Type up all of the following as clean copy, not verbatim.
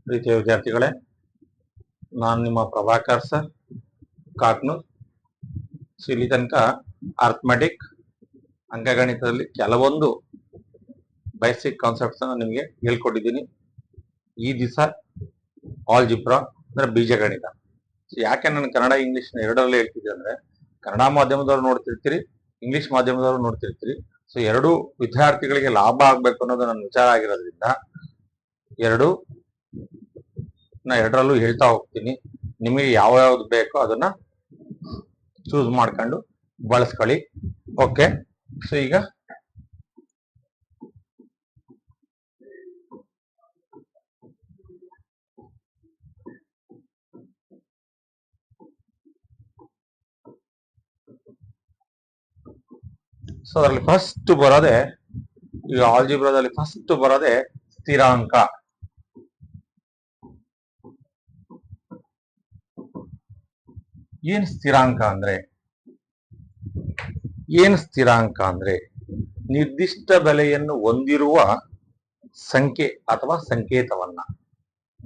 ಪ್ರೀತಿಯ ವಿದ್ಯಾರ್ಥಿಗಳೇ, ನಾನು ನಿಮ್ಮ ಪ್ರಭಾಕರ್ ಸರ್ ಕಾಕ್ನೂರ್. ಇಲ್ಲಿ ತನಕ ಅರ್ಥಮೆಟಿಕ್ ಅಂಕಗಣಿತದಲ್ಲಿ ಕೆಲವೊಂದು ಬೇಸಿಕ್ ಕಾನ್ಸೆಪ್ಟ್ಸ್ ಅನ್ನು ನಿಮಗೆ ಹೇಳ್ಕೊಟ್ಟಿದ್ದೀನಿ. ಈ ದಿವಸ ಆಲ್ಜಿಬ್ರಾ ಅಂದ್ರೆ ಬೀಜಗಣಿತ. ಯಾಕೆ ನಾನು ಕನ್ನಡ ಇಂಗ್ಲಿಷ್ ಎರಡರಲ್ಲಿ ಹೇಳ್ತಿದ್ದೆ ಅಂದ್ರೆ, ಕನ್ನಡ ಮಾಧ್ಯಮದವರು ನೋಡ್ತಿರ್ತೀರಿ, ಇಂಗ್ಲಿಷ್ ಮಾಧ್ಯಮದವರು ನೋಡ್ತಿರ್ತೀರಿ. ಸೊ ಎರಡು ವಿದ್ಯಾರ್ಥಿಗಳಿಗೆ ಲಾಭ ಆಗ್ಬೇಕು ಅನ್ನೋದು ನನ್ನ ವಿಚಾರ ಆಗಿರೋದ್ರಿಂದ ಎರಡರಲ್ಲೂ ಹೇಳ್ತಾ ಹೋಗ್ತೀನಿ. ನಿಮಗೆ ಯಾವ ಯಾವ್ದು ಬೇಕೋ ಅದನ್ನ ಚೂಸ್ ಮಾಡ್ಕೊಂಡು ಬಳಸ್ಕೊಳ್ಳಿ. ಓಕೆ, ಸೊ ಈಗ ಅದರಲ್ಲಿ ಫಸ್ಟ್ ಬರೋದೆ, ಈಗ ಆಲ್ಜಿಬ್ರಾದಲ್ಲಿ ಫಸ್ಟ್ ಬರೋದೆ ಸ್ಥಿರಾಂಕ. ಏನ್ ಸ್ಥಿರಾಂಕ ಅಂದ್ರೆ ನಿರ್ದಿಷ್ಟ ಬೆಲೆಯನ್ನು ಹೊಂದಿರುವ ಸಂಖ್ಯೆ ಅಥವಾ ಸಂಕೇತವನ್ನ,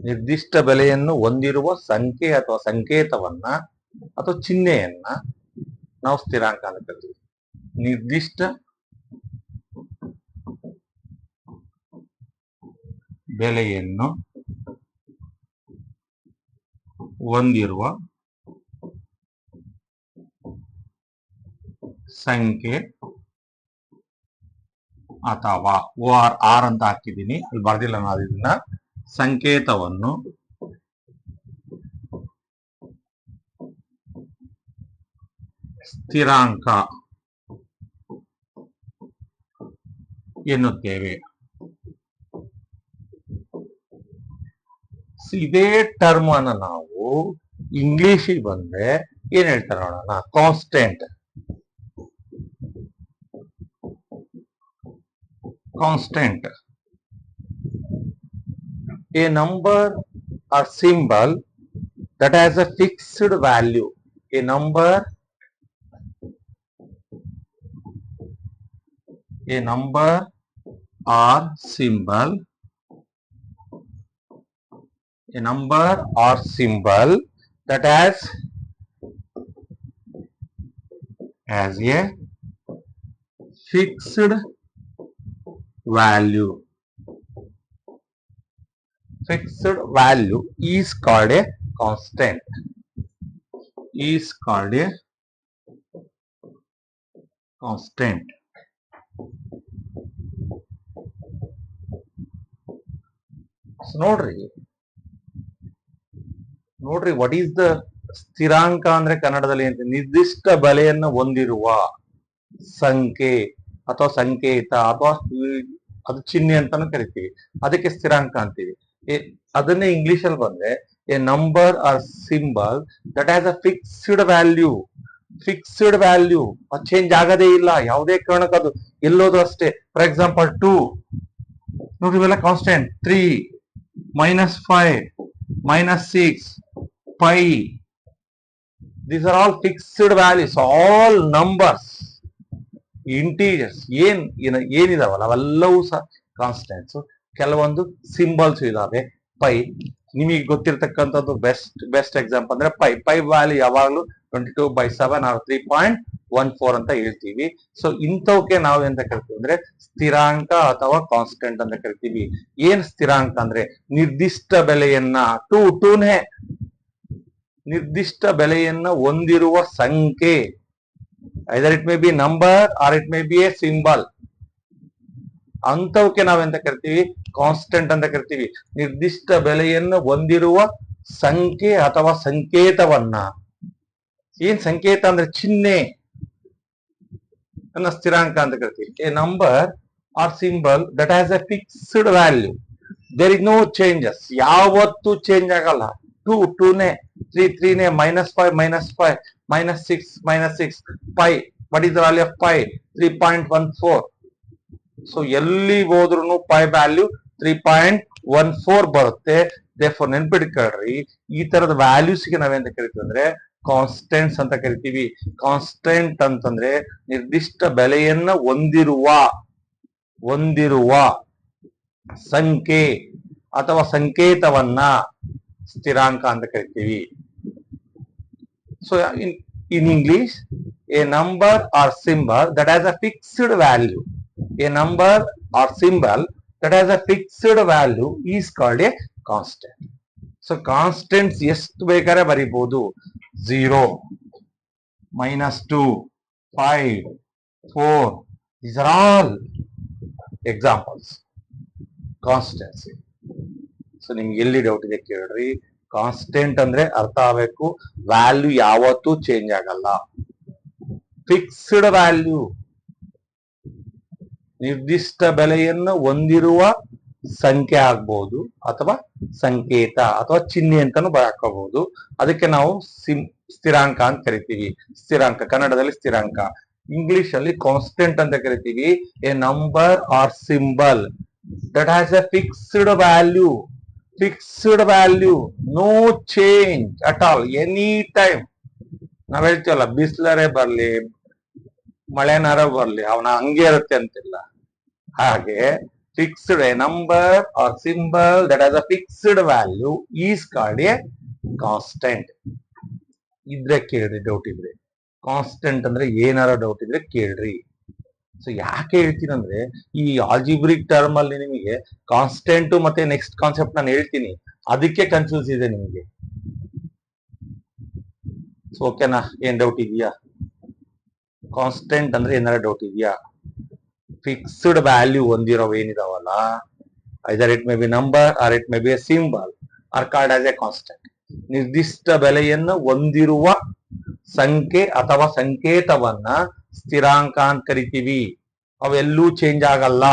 ನಿರ್ದಿಷ್ಟ ಬೆಲೆಯನ್ನು ಹೊಂದಿರುವ ಸಂಖ್ಯೆ ಅಥವಾ ಸಂಕೇತವನ್ನ ಅಥವಾ ಚಿಹ್ನೆಯನ್ನ ನಾವು ಸ್ಥಿರಾಂಕ ಅಂತ ಕರಿತೀವಿ. ನಿರ್ದಿಷ್ಟ ಬೆಲೆಯನ್ನು ಹೊಂದಿರುವ ಸಂಖ್ಯೆ ಅಥವಾ ಆರ್ ಅಂತ ಹಾಕಿದ್ದೀನಿ, ಅಲ್ಲಿ ಬರ್ದಿಲ್ಲ ನಾನು ಇದನ್ನ, ಸಂಕೇತವನ್ನು ಸ್ಥಿರಾಂಕ ಎನ್ನುತ್ತೇವೆ. ಇದೇ ಟರ್ಮ್ ಅನ್ನು ನಾವು ಇಂಗ್ಲಿಷಿಗೆ ಬಂದ್ರೆ ಏನ್ ಹೇಳ್ತಾರೆ ನೋಡೋಣ. Constant. A number or symbol that has a fixed value. A number or symbol that has a fixed value is called a constant. So ನೋಡ್ರಿ, ವಾಟ್ ಈಸ್ ದ ಸ್ಥಿರಾಂಕ ಅಂದ್ರೆ ಕನ್ನಡದಲ್ಲಿ ಅಂತ, ನಿರ್ದಿಷ್ಟ ಬೆಲೆಯನ್ನು ಹೊಂದಿರುವ ಸಂಖ್ಯೆ ಅಥವಾ ಸಂಕೇತ ಅಥವಾ ಅದು ಚಿಹ್ನೆ ಅಂತಾನು ಕರಿತೀವಿ, ಅದಕ್ಕೆ ಸ್ಥಿರಾಂಕ ಅಂತೀವಿ. ಅದನ್ನೇ ಇಂಗ್ಲಿಷ್ ಅಲ್ಲಿ ಬಂದ್ರೆ a number or symbol that has a fixed value, ಅದು ಚೇಂಜ್ ಆಗದೇ ಇಲ್ಲ ಯಾವುದೇ ಕಾರಣಕ್ಕೆ, ಅದು ಎಲ್ಲೋದು ಅಷ್ಟೇ. ಫಾರ್ ಎಕ್ಸಾಂಪಲ್ 2 ನೋಡ್ರಿ, ಇವೆಲ್ಲ constant. 3 -5 -6 pi, these are all fixed values. All numbers, integers ಏನಿದಾವಲ್ಲ ಅವೆಲ್ಲವೂ ಸಹ ಕಾನ್ಸ್ಟೆಂಟ್ಸ್. ಕೆಲವೊಂದು ಸಿಂಬಲ್ಸ್ ಇದಾವೆ. ಪೈ ನಿಮಗೆ ಗೊತ್ತಿರ್ತಕ್ಕಂಥದ್ದು ಬೆಸ್ಟ್ ಎಕ್ಸಾಂಪಲ್ ಅಂದ್ರೆ ಪೈ ವ್ಯಾಲ್ಯೂ ಯಾವಾಗ್ಲೂ 22/7 or 3.14 ಅಂತ ಹೇಳ್ತೀವಿ. ಸೊ ಇಂಥವಕ್ಕೆ ನಾವು ಎಂತ ಕರಿತೀವಿ ಅಂದ್ರೆ ಸ್ಥಿರಾಂಕ ಅಥವಾ ಕಾನ್ಸ್ಟೆಂಟ್ ಅಂತ ಕರಿತೀವಿ. ಏನ್ ಸ್ಥಿರಾಂಕ ಅಂದ್ರೆ ನಿರ್ದಿಷ್ಟ ಬೆಲೆಯನ್ನ ಟೂನೇ ನಿರ್ದಿಷ್ಟ ಬೆಲೆಯನ್ನ ಹೊಂದಿರುವ ಸಂಖ್ಯೆ. Either it may be number or it may be a symbol. ಅಂತವಕ್ಕೆ ನಾವೆಂತ ಕರಿತೀವಿ? ಕಾನ್ಸ್ಟೆಂಟ್ ಅಂತ ಕರಿತೀವಿ. ನಿರ್ದಿಷ್ಟ ಬೆಲೆಯನ್ನು ಹೊಂದಿರುವ ಸಂಖ್ಯೆ ಅಥವಾ ಸಂಕೇತವನ್ನ. ಏನ್ ಸಂಕೇತ ಅಂದ್ರೆ ಚಿಹ್ನೆ ಅನ್ನ ಸ್ಥಿರಾಂಕ ಅಂತ ಕರಿತೀವಿ. A number or symbol that has a fixed value, there is no changes, ಯಾವತ್ತೂ ಚೇಂಜ್ ಆಗಲ್ಲ. 2ನೇ, 3ನೇ, -5 -5 -6 -6 pi. what is the value of pi? 3.14. So ಎಲ್ಲಿ ಹೋದ್ರು ಪೈ ವ್ಯಾಲ್ಯೂ 3.14 ಬರುತ್ತೆ. therefore ನೆನ್ಪಿಟ್ಕೊಳ್ರಿ, ಈ ತರದ ವ್ಯಾಲ್ಯೂಸ್ ಗೆ ನಾವೇಂತ ಕರಿತೀವಿ ಅಂದ್ರೆ ಕಾನ್ಸ್ಟೆಂಟ್ಸ್ ಅಂತ ಕರಿತೀವಿ. ಕಾನ್ಸ್ಟೆಂಟ್ ಅಂತಂದ್ರೆ ನಿರ್ದಿಷ್ಟ ಬೆಲೆಯನ್ನ ಹೊಂದಿರುವ ಸಂಖ್ಯೆ ಅಥವಾ ಸಂಕೇತವನ್ನ ಸ್ಥಿರಾಂಕ ಅಂತ ಕರಿತೀವಿ. So in English, a number or symbol that has a fixed value, a number or symbol that has a fixed value is called a constant. So constants ಎಷ್ಟು ಬೇಕಾದ್ರೆ ಬರೀಬಹುದು. 0, -2, 5, 4, these are all examples constants. So ನಿಮ್ಗೆ ಎಲ್ಲಿ doubt ಇದೆ ಕೇಳ್ರಿ. Constant ಅಂದ್ರೆ ಅರ್ಥ ಆಗಬೇಕು, value ಯಾವತ್ತೂ ಚೇಂಜ್ ಆಗಲ್ಲ. ಫಿಕ್ಸ್ಡ್ ವ್ಯಾಲ್ಯೂ, ನಿರ್ದಿಷ್ಟ ಬೆಲೆಯನ್ನು ಹೊಂದಿರುವ ಸಂಖ್ಯೆ ಆಗ್ಬಹುದು ಅಥವಾ ಸಂಕೇತ ಅಥವಾ ಚಿಹ್ನೆ ಅಂತಾನು ಹಾಕಬಹುದು. ಅದಕ್ಕೆ ನಾವು ಸ್ಥಿರಾಂಕ ಅಂತ ಕರಿತೀವಿ. ಸ್ಥಿರಾಂಕ ಕನ್ನಡದಲ್ಲಿ ಸ್ಥಿರಾಂಕ, ಇಂಗ್ಲಿಷ್ ಅಲ್ಲಿ ಕಾನ್ಸ್ಟೆಂಟ್ ಅಂತ ಕರಿತೀವಿ. A number or symbol that has a fixed value, fixed value, no change at all, any time. ನಾವ್ ಹೇಳ್ತೀವಲ್ಲ, ಬಿಸ್ಲರೇ ಬರ್ಲಿ ಮಳೆನಾರ ಬರ್ಲಿ ಅವನ ಹಂಗೆ ಇರುತ್ತೆ ಅಂತಿಲ್ಲ. ಹಾಗೆ fixed, a number or symbol that has a fixed value is called a constant. ಇದ್ರೆ ಕೇಳ್ರಿ, ಡೌಟ್ ಇದ್ರೆ. ಕಾನ್ಸ್ಟೆಂಟ್ ಅಂದ್ರೆ ಏನಾರ ಡೌಟ್ ಇದ್ರೆ ಕೇಳ್ರಿ. ಸೊ ಯಾಕೆ ಹೇಳ್ತೀನಿ ಅಂದ್ರೆ, ಈ ಆಲ್ಜಿಬ್ರಿಕ್ ಟರ್ಮ್ ಅಲ್ಲಿ ನಿಮಗೆ ಕಾನ್ಸ್ಟೆಂಟ್ ಮತ್ತೆ ನೆಕ್ಸ್ಟ್ ಕಾನ್ಸೆಪ್ಟ್ ನಾನು ಹೇಳ್ತೀನಿ, ಅದಕ್ಕೆ ಕನ್ಫ್ಯೂಸ್ ಇದೆ ನಿಮಗೆ. ಸೊ ಓಕೆನಾ? ಏನ್ ಡೌಟ್ ಇದೆಯಾ? ಕಾನ್ಸ್ಟೆಂಟ್ ಅಂದ್ರೆ ಏನಾರ ಡೌಟ್ ಇದೆಯಾ? ಫಿಕ್ಸ್ಡ್ ವ್ಯಾಲ್ಯೂ ಹೊಂದಿರೋ ಏನಿದಾವಲ್ಲ, either it may be number or it may be a symbol are called as a constant. ನಿರ್ದಿಷ್ಟ ಬೆಲೆಯನ್ನು ಹೊಂದಿರುವ ಸಂಖ್ಯೆ ಅಥವಾ ಸಂಕೇತವನ್ನ ಸ್ಥಿರಾಂಕ ಅಂತ ಕರಿತೀವಿ. ಅವೆಲ್ಲೂ ಚೇಂಜ್ ಆಗಲ್ಲ.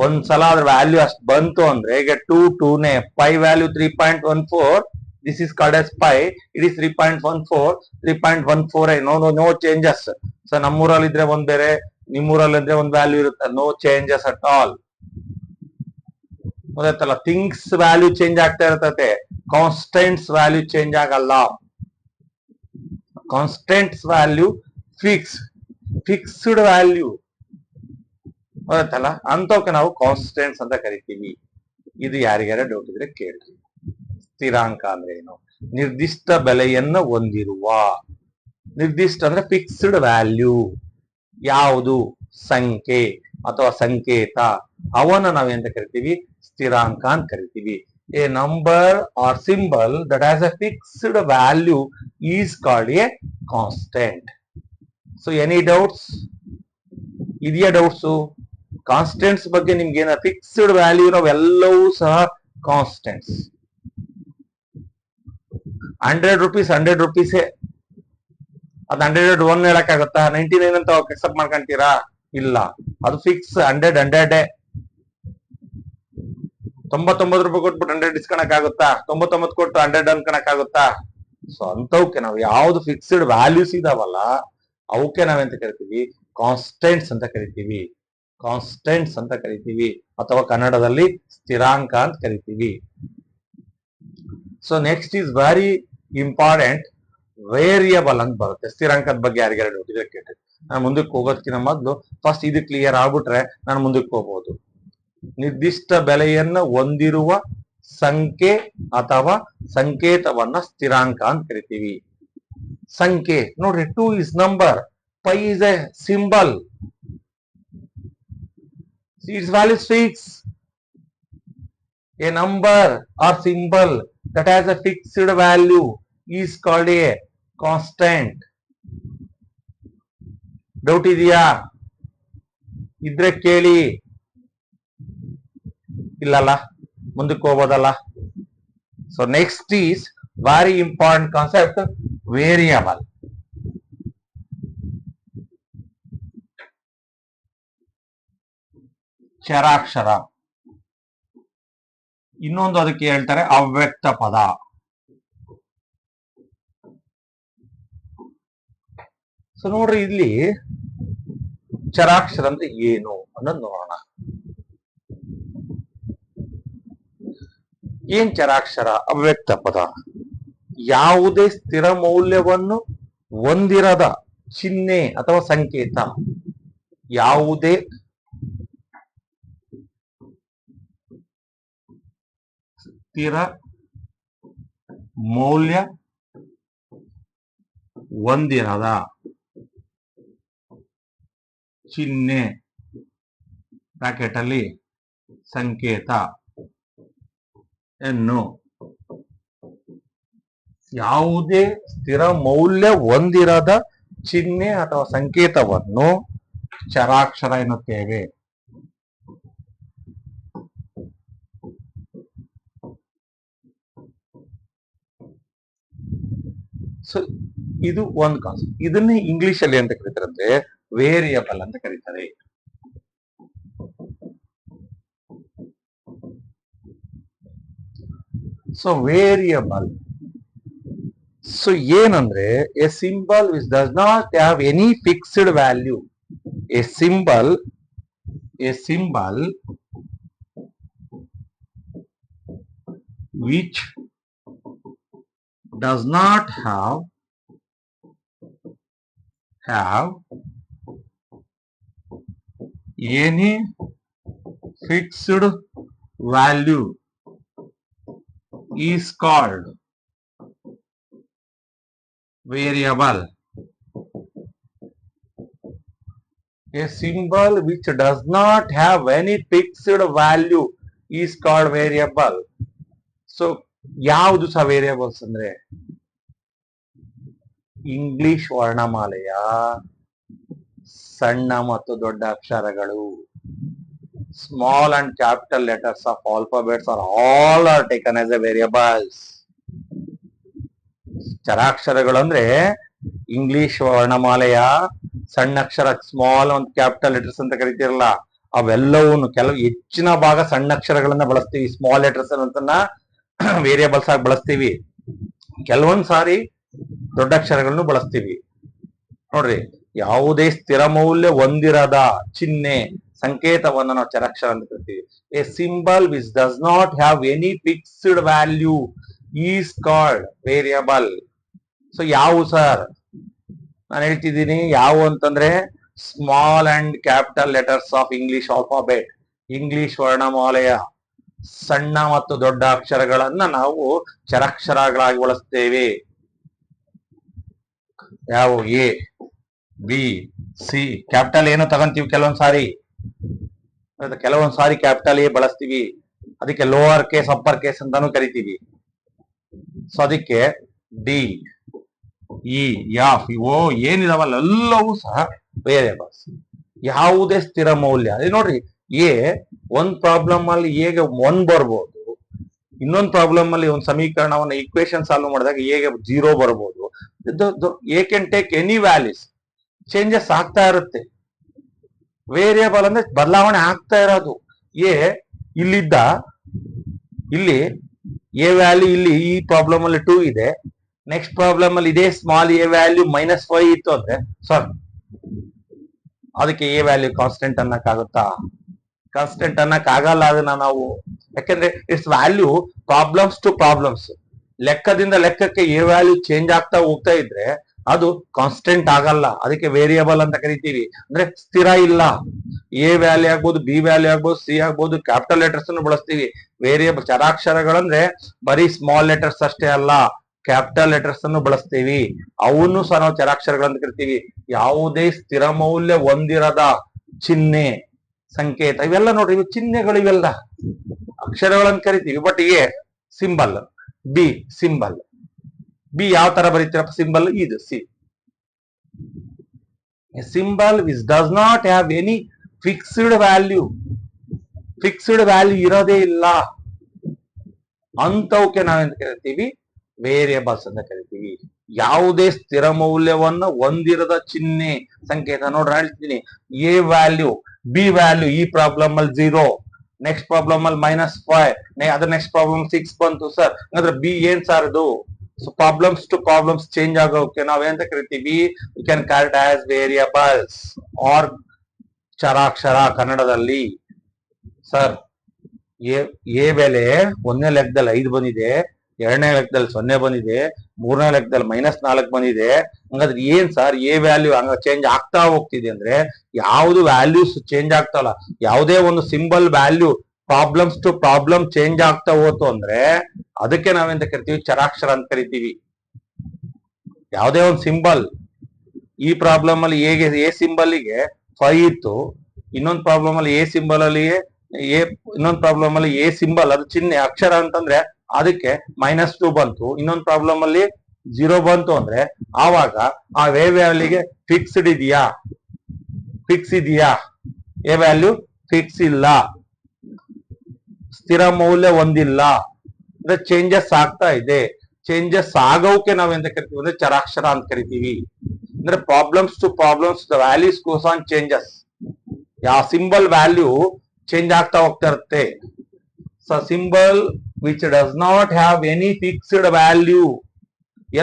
ಒಂದ್ಸಲ ಅದ್ರ ವ್ಯಾಲ್ಯೂ ಅಷ್ಟು ಬಂತು ಅಂದ್ರೆ, ಈಗ 2ನೇ pi value 3.14, this is called as pi, it is 3.14, 3.14, no changes. So ನಮ್ಮೂರಲ್ಲಿ ಇದ್ರೆ ಒಂದ್ ಬೇರೆ, ನಿಮ್ಮೂರಲ್ಲಿ ಇದ್ರೆ ಒಂದ್ ವ್ಯಾಲ್ಯೂ ಇರುತ್ತೆ, ನೋ ಚೇಂಜಸ್ ಅಟ್ ಆಲ್. ಗೊತ್ತಾಯ್ತಲ್ಲ? ಥಿಂಗ್ಸ್ ವ್ಯಾಲ್ಯೂ ಚೇಂಜ್ ಆಗ್ತಾ ಇರ್ತದೆ, ಕಾನ್ಸ್ಟೆಂಟ್ಸ್ ವ್ಯಾಲ್ಯೂ ಚೇಂಜ್ ಆಗಲ್ಲ. ಕಾನ್ಸ್ಟೆಂಟ್ಸ್ ವ್ಯಾಲ್ಯೂ ಫಿಕ್ಸ್ಡ್ ವ್ಯಾಲ್ಯೂ, ಗೊತ್ತಾಯ್ತಲ್ಲ? ಅಂತವಕ್ಕೆ ನಾವು ಕಾನ್ಸ್ಟೆಂಟ್ಸ್ ಅಂತ ಕರಿತೀವಿ. ಇದು ಯಾರಿಗಾರ ಡೌಟ್ ಇದ್ರೆ ಕೇಳ್ರಿ. ಸ್ಥಿರಾಂಕ ಅಂದ್ರೆ ಏನು? ನಿರ್ದಿಷ್ಟ ಬೆಲೆಯನ್ನು ಹೊಂದಿರುವ, ನಿರ್ದಿಷ್ಟ ಅಂದ್ರೆ ಫಿಕ್ಸ್ಡ್ ವ್ಯಾಲ್ಯೂ, ಯಾವುದು ಸಂಖ್ಯೆ ಅಥವಾ ಸಂಕೇತ, ಅವನ್ನ ನಾವೆಂತ ಕರಿತೀವಿ? ಸ್ಥಿರಾಂಕ ಅಂತ ಕರಿತೀವಿ. A number or symbol that has a fixed value is called a constant. So any doubts ಇದೆಯಾ? ಡೌಟ್ಸು ಕಾನ್ಸ್ಟೆಂಟ್ಸ್ ಬಗ್ಗೆ ನಿಮ್ಗೆ ಏನ? ಫಿಕ್ಸ್ಡ್ ವ್ಯಾಲ್ಯೂ ನಾವೆಲ್ಲವೂ ಸಹ ಕಾನ್ಸ್ಟೆಂಟ್ಸ್. 100 ರೂಪೀಸ್ 100 ರೂಪೀಸೇ. ಅದು 101 ಹೇಳಕ್ಕಾಗತ್ತಾ? 99 ಅಂತ ಅಕ್ಸೆಪ್ಟ್ ಮಾಡ್ಕೊಂತೀರಾ? ಇಲ್ಲ, ಅದು ಫಿಕ್ಸ್. 100 100. 99 ರೂಪಾಯಿ ಕೊಟ್ಬಿಟ್ಟು 100 ಇಸ್ಕೊಳಕ್ ಆಗುತ್ತಾ? 99 ಕೊಟ್ಟು 100 ಅನ್ಕೊಳಕ್ ಆಗುತ್ತಾ? ಸೊ ಅಂತವಕ್ಕೆ ನಾವು ಯಾವ್ದು ಫಿಕ್ಸ್ಡ್ ವ್ಯಾಲ್ಯೂಸ್ ಇದಾವಲ್ಲ, ಅವಕ್ಕೆ ನಾವೆಂತ ಕರಿತೀವಿ? ಕಾನ್ಸ್ಟೆಂಟ್ಸ್ ಅಂತ ಕರಿತೀವಿ. ಕಾನ್ಸ್ಟೆಂಟ್ಸ್ ಅಂತ ಕರಿತೀವಿ, ಅಥವಾ ಕನ್ನಡದಲ್ಲಿ ಸ್ಥಿರಾಂಕ ಅಂತ ಕರಿತೀವಿ. So next is very important, variable ಅಂತ ಬರುತ್ತೆ. ಸ್ಥಿರಾಂಕದ ಬಗ್ಗೆ ಯಾರಿಗಾರ ಡೌಟ್ ಇದ್ರೆ ಕೇಳ್ರಿ. ನಾನು ಮುಂದಕ್ಕೆ ಹೋಗೋದಕ್ಕಿಂತ ಮೊದಲು ಫಸ್ಟ್ ಇದು ಕ್ಲಿಯರ್ ಆಗ್ಬಿಟ್ರೆ ನಾನು ಮುಂದಕ್ಕೆ ಹೋಗ್ಬೋದು. ನಿರ್ದಿಷ್ಟ ಬೆಲೆಯನ್ನು ಹೊಂದಿರುವ ಸಂಖ್ಯೆ ಅಥವಾ ಸಂಕೇತವನ್ನ ಸ್ಥಿರಾಂಕ ಅಂತ ಕರಿತೀವಿ. ಸಂಖ್ಯೆ ನೋಡ್ರಿ, 2 is number, pi is a symbol, its value is fixed. A number or symbol that has a fixed value is called a constant. Doubt ಇದೆಯಾ? ಇದ್ರೆ ಕೇಳಿ. ಇಲ್ಲಲ್ಲ, ಮುಂದಕ್ಕೆ ಹೋಗೋದಲ್ಲ. So next is very important concept, variable. ಚರಾಕ್ಷರ, ಇನ್ನೊಂದು ಅದಕ್ಕೆ ಹೇಳ್ತಾರೆ ಅವ್ಯಕ್ತ ಪದ. ಸೊ ನೋಡ್ರಿ, ಇಲ್ಲಿ ಚರಾಕ್ಷರ ಅಂದ್ರೆ ಏನು ಅನ್ನೋದು ನೋಡೋಣ. ಏನ್ ಚರಾಕ್ಷರ? ಅವ್ಯಕ್ತ ಪದ. ಯಾವುದೇ ಸ್ಥಿರ ಮೌಲ್ಯವನ್ನು ಹೊಂದಿರದ ಚಿಹ್ನೆ ಅಥವಾ ಸಂಕೇತ, ಯಾವುದೇ ಸ್ಥಿರ ಮೌಲ್ಯ ಹೊಂದಿರದ ಚಿಹ್ನೆ ಬ್ರಾಕೆಟ್ ಅಲ್ಲಿ ಸಂಕೇತ ಎನ್ನು ಯಾವುದೇ ಸ್ಥಿರ ಮೌಲ್ಯ ಹೊಂದಿರದ ಚಿಹ್ನೆ ಅಥವಾ ಸಂಕೇತವನ್ನು ಚರಾಕ್ಷರ ಎನ್ನುತ್ತೇವೆ. ಸೊ ಇದು ಒಂದು ಕಾನ್ಸೆಪ್ಟ್. ಇದನ್ನೇ ಇಂಗ್ಲಿಷ್ ಅಲ್ಲಿ ಅಂತ ಕರೀತಾರಂದ್ರೆ ವೇರಿಯಬಲ್ ಅಂತ ಕರೀತಾರೆ. ಸೊ ವೇರಿಯಬಲ್ ಸೊ ಏನಂದ್ರೆ A symbol which does not have any fixed value. A symbol which does not have any fixed value is called variable. A symbol which does not have any fixed value is called variable. So ಯಾವುದು ಸಹ variables ಅಂದ್ರೆ English ವರ್ಣಮಾಲೆಯ ಸಣ್ಣ ಮತ್ತು ದೊಡ್ಡ ಅಕ್ಷರಗಳು, small and capital letters of alphabets all are taken as a variables. ಚರಾಕ್ಷರಗಳು ಅಂದ್ರೆ ಇಂಗ್ಲಿಷ್ ವರ್ಣಮಾಲೆಯ ಸಣ್ಣ ಅಕ್ಷರ, ಸ್ಮಾಲ್ ಒಂದು ಕ್ಯಾಪಿಟಲ್ ಲೆಟರ್ಸ್ ಅಂತ ಕರಿತಿರಲ್ಲ, ಅವೆಲ್ಲವನ್ನು ಕೆಲವು ಹೆಚ್ಚಿನ ಭಾಗ ಸಣ್ಣ ಅಕ್ಷರಗಳನ್ನ ಬಳಸ್ತೀವಿ, ಸ್ಮಾಲ್ ಲೆಟರ್ಸ್ ಅಂತನ್ನ ವೇರಿಯಬಲ್ಸ್ ಆಗಿ ಬಳಸ್ತೀವಿ. ಕೆಲವೊಂದ್ ಸಾರಿ ದೊಡ್ಡ ಅಕ್ಷರಗಳನ್ನು ಬಳಸ್ತೀವಿ. ನೋಡ್ರಿ, ಯಾವುದೇ ಸ್ಥಿರ ಮೌಲ್ಯ ಹೊಂದಿರದ ಚಿಹ್ನೆ ಸಂಕೇತವನ್ನು ನಾವು ಚರಾಕ್ಷರ ಅಂತ ಕರಿತೀವಿ. A symbol which does not have any fixed value is called variable. So ಯಾವ ಸರ್ ನಾನು ಹೇಳ್ತಿದ್ದೀನಿ, ಯಾವ ಅಂತಂದ್ರೆ small and capital letters of English alphabet, English ವರ್ಣಮಾಲೆಯ ಸಣ್ಣ ಮತ್ತು ದೊಡ್ಡ ಅಕ್ಷರಗಳನ್ನ ನಾವು ಚರಾಕ್ಷರಗಳಾಗಿ ಬಳಸ್ತೇವೆ. ಯಾವ ಎ ಬಿ ಸಿ ಕ್ಯಾಪಿಟಲ್ ಏನು ತಗೊಂತೀವಿ ಕೆಲವೊಂದ್ ಸಾರಿ ಕ್ಯಾಪಿಟಲ್ ಎ ಬಳಸ್ತೀವಿ, ಅದಕ್ಕೆ ಲೋವರ್ ಕೇಸ್ ಅಪ್ಪರ್ ಕೇಸ್ ಅಂತಾನು ಕರಿತೀವಿ. ಸೊ ಅದಕ್ಕೆ ಡಿ ಇ ಎಫ್ ಓ ಏನಿದಾವಲ್ಲ ಎಲ್ಲವೂ ಸಹ ವೇರಿಯಬಲ್ಸ್. ಯಾವುದೇ ಸ್ಥಿರ ಮೌಲ್ಯ ನೋಡ್ರಿ, ಎ ಒಂದ್ ಪ್ರಾಬ್ಲಮ್ ಅಲ್ಲಿ ಹೇಗೆ 1 ಬರ್ಬೋದು, ಇನ್ನೊಂದು ಪ್ರಾಬ್ಲಮ್ ಅಲ್ಲಿ ಒಂದು ಸಮೀಕರಣವನ್ನ ಈಕ್ವೇಶನ್ ಸಾಲ್ವ್ ಮಾಡಿದಾಗ ಹೇಗೆ 0 ಬರ್ಬೋದು. A can take any values, changes ಆಗ್ತಾ ಇರುತ್ತೆ. ವೇರಿಯಬಲ್ ಅಂದ್ರೆ ಬದಲಾವಣೆ ಆಗ್ತಾ ಇರೋದು. ಎ ಇಲ್ಲಿದ್ದ ಇಲ್ಲಿ ಎ ವ್ಯಾಲ್ಯೂ ಇಲ್ಲಿ ಈ ಪ್ರಾಬ್ಲಮ್ ಅಲ್ಲಿ 2 ಇದೆ, ನೆಕ್ಸ್ಟ್ ಪ್ರಾಬ್ಲಮ್ ಅಲ್ಲಿ ಇದೇ ಸ್ಮಾಲ್ ಎ ವ್ಯಾಲ್ಯೂ -5 ಇತ್ತು ಅಂದ್ರೆ ಸಾರಿ ಅದಕ್ಕೆ ಎ ವ್ಯಾಲ್ಯೂ ಕಾನ್ಸ್ಟೆಂಟ್ ಅನ್ನಕ್ಕಾಗುತ್ತಾ? ಕಾನ್ಸ್ಟೆಂಟ್ ಅನ್ನಕ್ಕಾಗಲ್ಲ ಅದನ್ನ ನಾವು. ಯಾಕಂದ್ರೆ its value problems to problems, ಲೆಕ್ಕದಿಂದ ಲೆಕ್ಕಕ್ಕೆ ಎ ವ್ಯಾಲ್ಯೂ ಚೇಂಜ್ ಆಗ್ತಾ ಹೋಗ್ತಾ ಇದ್ರೆ ಅದು ಕಾನ್ಸ್ಟೆಂಟ್ ಆಗಲ್ಲ. ಅದಕ್ಕೆ ವೇರಿಯಬಲ್ ಅಂತ ಕರಿತೀವಿ. ಅಂದ್ರೆ ಸ್ಥಿರ ಇಲ್ಲ. ಎ ವ್ಯಾಲ್ಯೂ ಆಗ್ಬೋದು, ಬಿ ವ್ಯಾಲ್ಯೂ ಆಗ್ಬೋದು, ಸಿ ಆಗ್ಬೋದು, ಕ್ಯಾಪಿಟಲ್ ಲೆಟರ್ಸ್ ಅನ್ನು ಬಳಸ್ತೀವಿ. ವೇರಿಯಬಲ್ ಚರಾಕ್ಷರಗಳಂದ್ರೆ ಬರೀ ಸ್ಮಾಲ್ ಲೆಟರ್ಸ್ ಅಷ್ಟೇ ಅಲ್ಲ, ಕ್ಯಾಪಿಟಲ್ ಲೆಟರ್ಸ್ ಅನ್ನು ಬಳಸ್ತೀವಿ. ಅವನ್ನು ಸಹ ನಾವು ಚರಾಕ್ಷರಗಳಂತ ಕರಿತೀವಿ. ಯಾವುದೇ ಸ್ಥಿರ ಮೌಲ್ಯ ಹೊಂದಿರದ ಚಿಹ್ನೆ ಸಂಕೇತ ಇವೆಲ್ಲ ನೋಡ್ರಿ, ಇವು ಚಿಹ್ನೆಗಳು, ಇವೆಲ್ಲ ಅಕ್ಷರಗಳನ್ನ ಕರಿತೀವಿ. But A symbol, B symbol, B ಯಾವ ತರ ಬರೀತೀರಪ್ಪ ಸಿಂಬಲ್, ಇದು C. Symbol which does not have any fixed value ಇರೋದೇ ಇಲ್ಲ, ಅಂತವಕ್ಕೆ ನಾವೆಂತ ಕರಿತೀವಿ? ವೇರಿಯಬಲ್ಸ್ ಅಂತ ಕರಿತೀವಿ. ಯಾವುದೇ ಸ್ಥಿರ ಮೌಲ್ಯವನ್ನ ಹೊಂದಿರದ ಚಿಹ್ನೆ ಸಂಕೇತ ನೋಡ್ರಿ, ಹೇಳ್ತೀನಿ. ಎ ವ್ಯಾಲ್ಯೂ, ಬಿ ವ್ಯಾಲ್ಯೂ ಈ ಪ್ರಾಬ್ಲಮ್ ಅಲ್ಲಿ 0, ನೆಕ್ಸ್ಟ್ ಪ್ರಾಬ್ಲಮ್ ಅಲ್ಲಿ -5, ಅದ್ರ ನೆಕ್ಸ್ಟ್ ಪ್ರಾಬ್ಲಮ್ 6 ಬಂತು ಸರ್, ಹಾಗಾದ್ರೆ ಬಿ ಏನ್ ಸರ್ ಅದು? So problems to problems change ಆಗೋಕೆ ನಾವೇಂತ ಕರಿತೀವಿ? We can call it as variables or ಚರಾಕ್ಷರ ಕನ್ನಡದಲ್ಲಿ. ಸರ್ ಎ ಬೆಲೆ 1ನೇ ಲೆಕ್ಕದಲ್ಲಿ 5 ಬಂದಿದೆ, 2ನೇ ಲೆಕ್ಕದಲ್ಲಿ 0 ಬಂದಿದೆ, 3ನೇ ಲೆಕ್ಕದಲ್ಲಿ -4 ಬಂದಿದೆ. ಹಂಗಾದ್ರೆ ಏನ್ ಸರ್ ಎ ವ್ಯಾಲ್ಯೂ ಹಂಗ ಚೇಂಜ್ ಆಗ್ತಾ ಹೋಗ್ತಿದೆ ಅಂದ್ರೆ ಯಾವ್ದು ವ್ಯಾಲ್ಯೂಸ್ ಚೇಂಜ್ ಆಗ್ತಾವಲ್ಲ, ಯಾವುದೇ ಒಂದು symbol value problems to problem change ಆಗ್ತಾ ಹೋತು ಅಂದ್ರೆ ಅದಕ್ಕೆ ನಾವೆಂತ ಕರಿತೀವಿ, ಚರಾಕ್ಷರ ಅಂತ ಕರಿತೀವಿ. ಯಾವುದೇ ಒಂದು ಸಿಂಬಲ್, ಈ ಪ್ರಾಬ್ಲಮ್ ಅಲ್ಲಿ ಎ ಸಿಂಬಲ್ ಗೆ 5 ಇತ್ತು, ಇನ್ನೊಂದು ಪ್ರಾಬ್ಲಮ್ ಅಲ್ಲಿ ಎ ಸಿಂಬಲ್ ಅಲ್ಲಿ ಇನ್ನೊಂದು ಪ್ರಾಬ್ಲಮ್ ಅಲ್ಲಿ ಎ ಸಿಂಬಲ್ ಅದು ಚಿಹ್ನೆ ಅಕ್ಷರ ಅಂತಂದ್ರೆ ಅದಕ್ಕೆ -2 ಬಂತು, ಇನ್ನೊಂದು ಪ್ರಾಬ್ಲಮ್ ಅಲ್ಲಿ 0 ಬಂತು ಅಂದ್ರೆ ಆವಾಗ ಆ ಎ ವ್ಯಾಲ್ಯೂಗೆ ಫಿಕ್ಸ್ಡ್ ಇದೆಯಾ, ಫಿಕ್ಸ್ ಇದೆಯಾ, ಎ ವ್ಯಾಲ್ಯೂ ಫಿಕ್ಸ್ ಇಲ್ಲ, ಸ್ಥಿರ ಮೌಲ್ಯ ಹೊಂದಿಲ್ಲ ಅಂದ್ರೆ ಚೇಂಜಸ್ ಆಗ್ತಾ ಇದೆ. ಚೇಂಜಸ್ ಆಗೋಕೆ ನಾವೆಂತ ಕರಿತೀವಿ ಅಂದ್ರೆ ಚರಾಕ್ಷರ ಅಂತ ಕರಿತೀವಿ. ಅಂದ್ರೆ problems to problems the values goes on changes. ಯಾವ ಸಿಂಬಲ್ ವ್ಯಾಲ್ಯೂ ಚೇಂಜ್ ಆಗ್ತಾ ಹೋಗ್ತಾ ಇರುತ್ತೆ. So symbol which does not have any fixed value,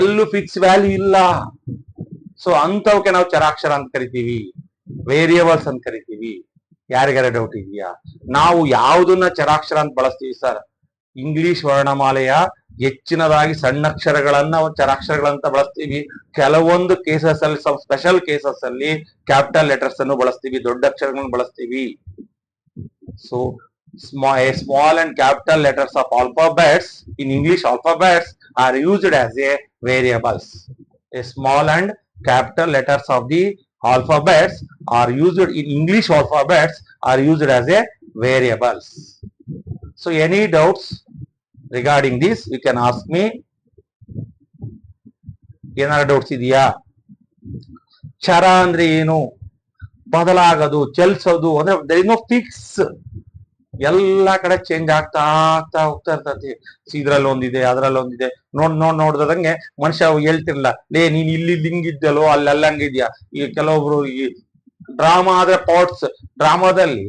ಎಲ್ಲೂ ಫಿಕ್ಸ್ ವ್ಯಾಲ್ಯೂ ಇಲ್ಲ, ಸೊ ಅಂತವಕ್ಕೆ ನಾವು ಚರಾಕ್ಷರ ಅಂತ ಕರಿತೀವಿ, ವೇರಿಯೇಬಲ್ಸ್ ಅಂತ ಕರಿತೀವಿ. ಯಾರಿಗಾರ ಡೌಟ್ ಇದೆಯಾ? ನಾವು ಯಾವುದನ್ನ ಚರಾಕ್ಷರ ಅಂತ ಬಳಸ್ತೀವಿ ಸರ್? ಇಂಗ್ಲಿಷ್ ವರ್ಣಮಾಲೆಯ ಹೆಚ್ಚಿನದಾಗಿ ಸಣ್ಣಕ್ಷರಗಳನ್ನ ಚರಾಕ್ಷರಗಳಂತ ಬಳಸ್ತೀವಿ. ಕೆಲವೊಂದು ಕೇಸಸ್ ಅಲ್ಲಿ, ಸ್ಪೆಷಲ್ ಕೇಸಸ್ ಅಲ್ಲಿ ಕ್ಯಾಪಿಟಲ್ ಲೆಟರ್ಸ್ ಅನ್ನು ಬಳಸ್ತೀವಿ, ದೊಡ್ಡ ಅಕ್ಷರಗಳನ್ನು ಬಳಸ್ತೀವಿ. So small and capital letters of alphabets in English alphabets are used as a variables. A small and capital letters of the alphabets are used in English alphabets are used as a variables. So any doubts regarding this you can ask me. ಏನಾರ doubts ಇದೆಯಾ? ಚರ ಅಂದ್ರೆ ಏನು? ಬದಲಾಗೋದು, ಚಲಿಸೋದು ಅಂದ್ರೆ there is no fix. ಎಲ್ಲಾ ಕಡೆ change ಆಗ್ತಾ ಹೋಗ್ತಾ ಇರ್ತತಿ. ಇದ್ರಲ್ಲಿ ಒಂದಿದೆ, ಅದ್ರಲ್ಲಿ ಒಂದಿದೆ, ನೋಡ್ದಂಗೆ ಮನುಷ್ಯ ಹೇಳ್ತಿರ್ಲಿಲ್ಲ, ಲೇ ನೀನ್ ಇಲ್ಲಿ ಹಿಂಗಿದ್ದಲ್ಲೋ ಅಲ್ಲೆಲ್ಲ ಹಂಗಿದ್ಯಾ. ಈಗ ಕೆಲವೊಬ್ರು ಈ ಡ್ರಾಮಾ ಆದ್ರೆ ಪಾರ್ಟ್ಸ್, ಡ್ರಾಮಾದಲ್ಲಿ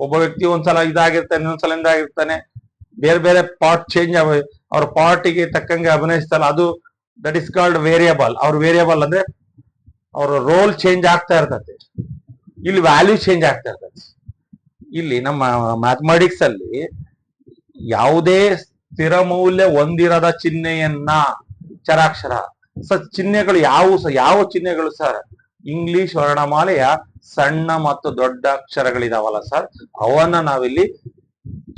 ಒಬ್ಬ ವ್ಯಕ್ತಿ ಒಂದ್ಸಲ ಇದಾಗಿರ್ತಾನೆ, ಇನ್ನೊಂದ್ಸಲ ಇದಾಗಿರ್ತಾನೆ, ಬೇರೆ ಬೇರೆ ಪಾರ್ಟ್ ಚೇಂಜ್ ಅವ್ರ ಪಾರ್ಟಿಗೆ ತಕ್ಕಂಗೆ ಅಭಿನಯಿಸ್ತಲ್ಲ, ಅದು ದಟ್ ಇಸ್ ಕಾಲ್ಡ್ ವೇರಿಯಬಲ್. ಅವ್ರ ವೇರಿಯಬಲ್ ಅಂದ್ರೆ ಅವ್ರ ರೋಲ್ ಚೇಂಜ್ ಆಗ್ತಾ ಇರ್ತದೆ. ಇಲ್ಲಿ ವ್ಯಾಲ್ಯೂ ಚೇಂಜ್ ಆಗ್ತಾ ಇರ್ತದೆ. ಇಲ್ಲಿ ನಮ್ಮ ಮ್ಯಾಥಮೆಟಿಕ್ಸ್ ಅಲ್ಲಿ ಯಾವುದೇ ಸ್ಥಿರ ಮೌಲ್ಯ ಹೊಂದಿರದ ಚಿಹ್ನೆಯನ್ನ ಚರಾಕ್ಷರ. ಚಿಹ್ನೆಗಳು ಯಾವ ಚಿಹ್ನೆಗಳು ಸರ್? ಇಂಗ್ಲಿಷ್ ವರ್ಣಮಾಲೆಯ ಸಣ್ಣ ಮತ್ತು ದೊಡ್ಡ ಅಕ್ಷರಗಳಿದಾವಲ್ಲ ಸರ್, ಅವನ್ನ ನಾವಿಲ್ಲಿ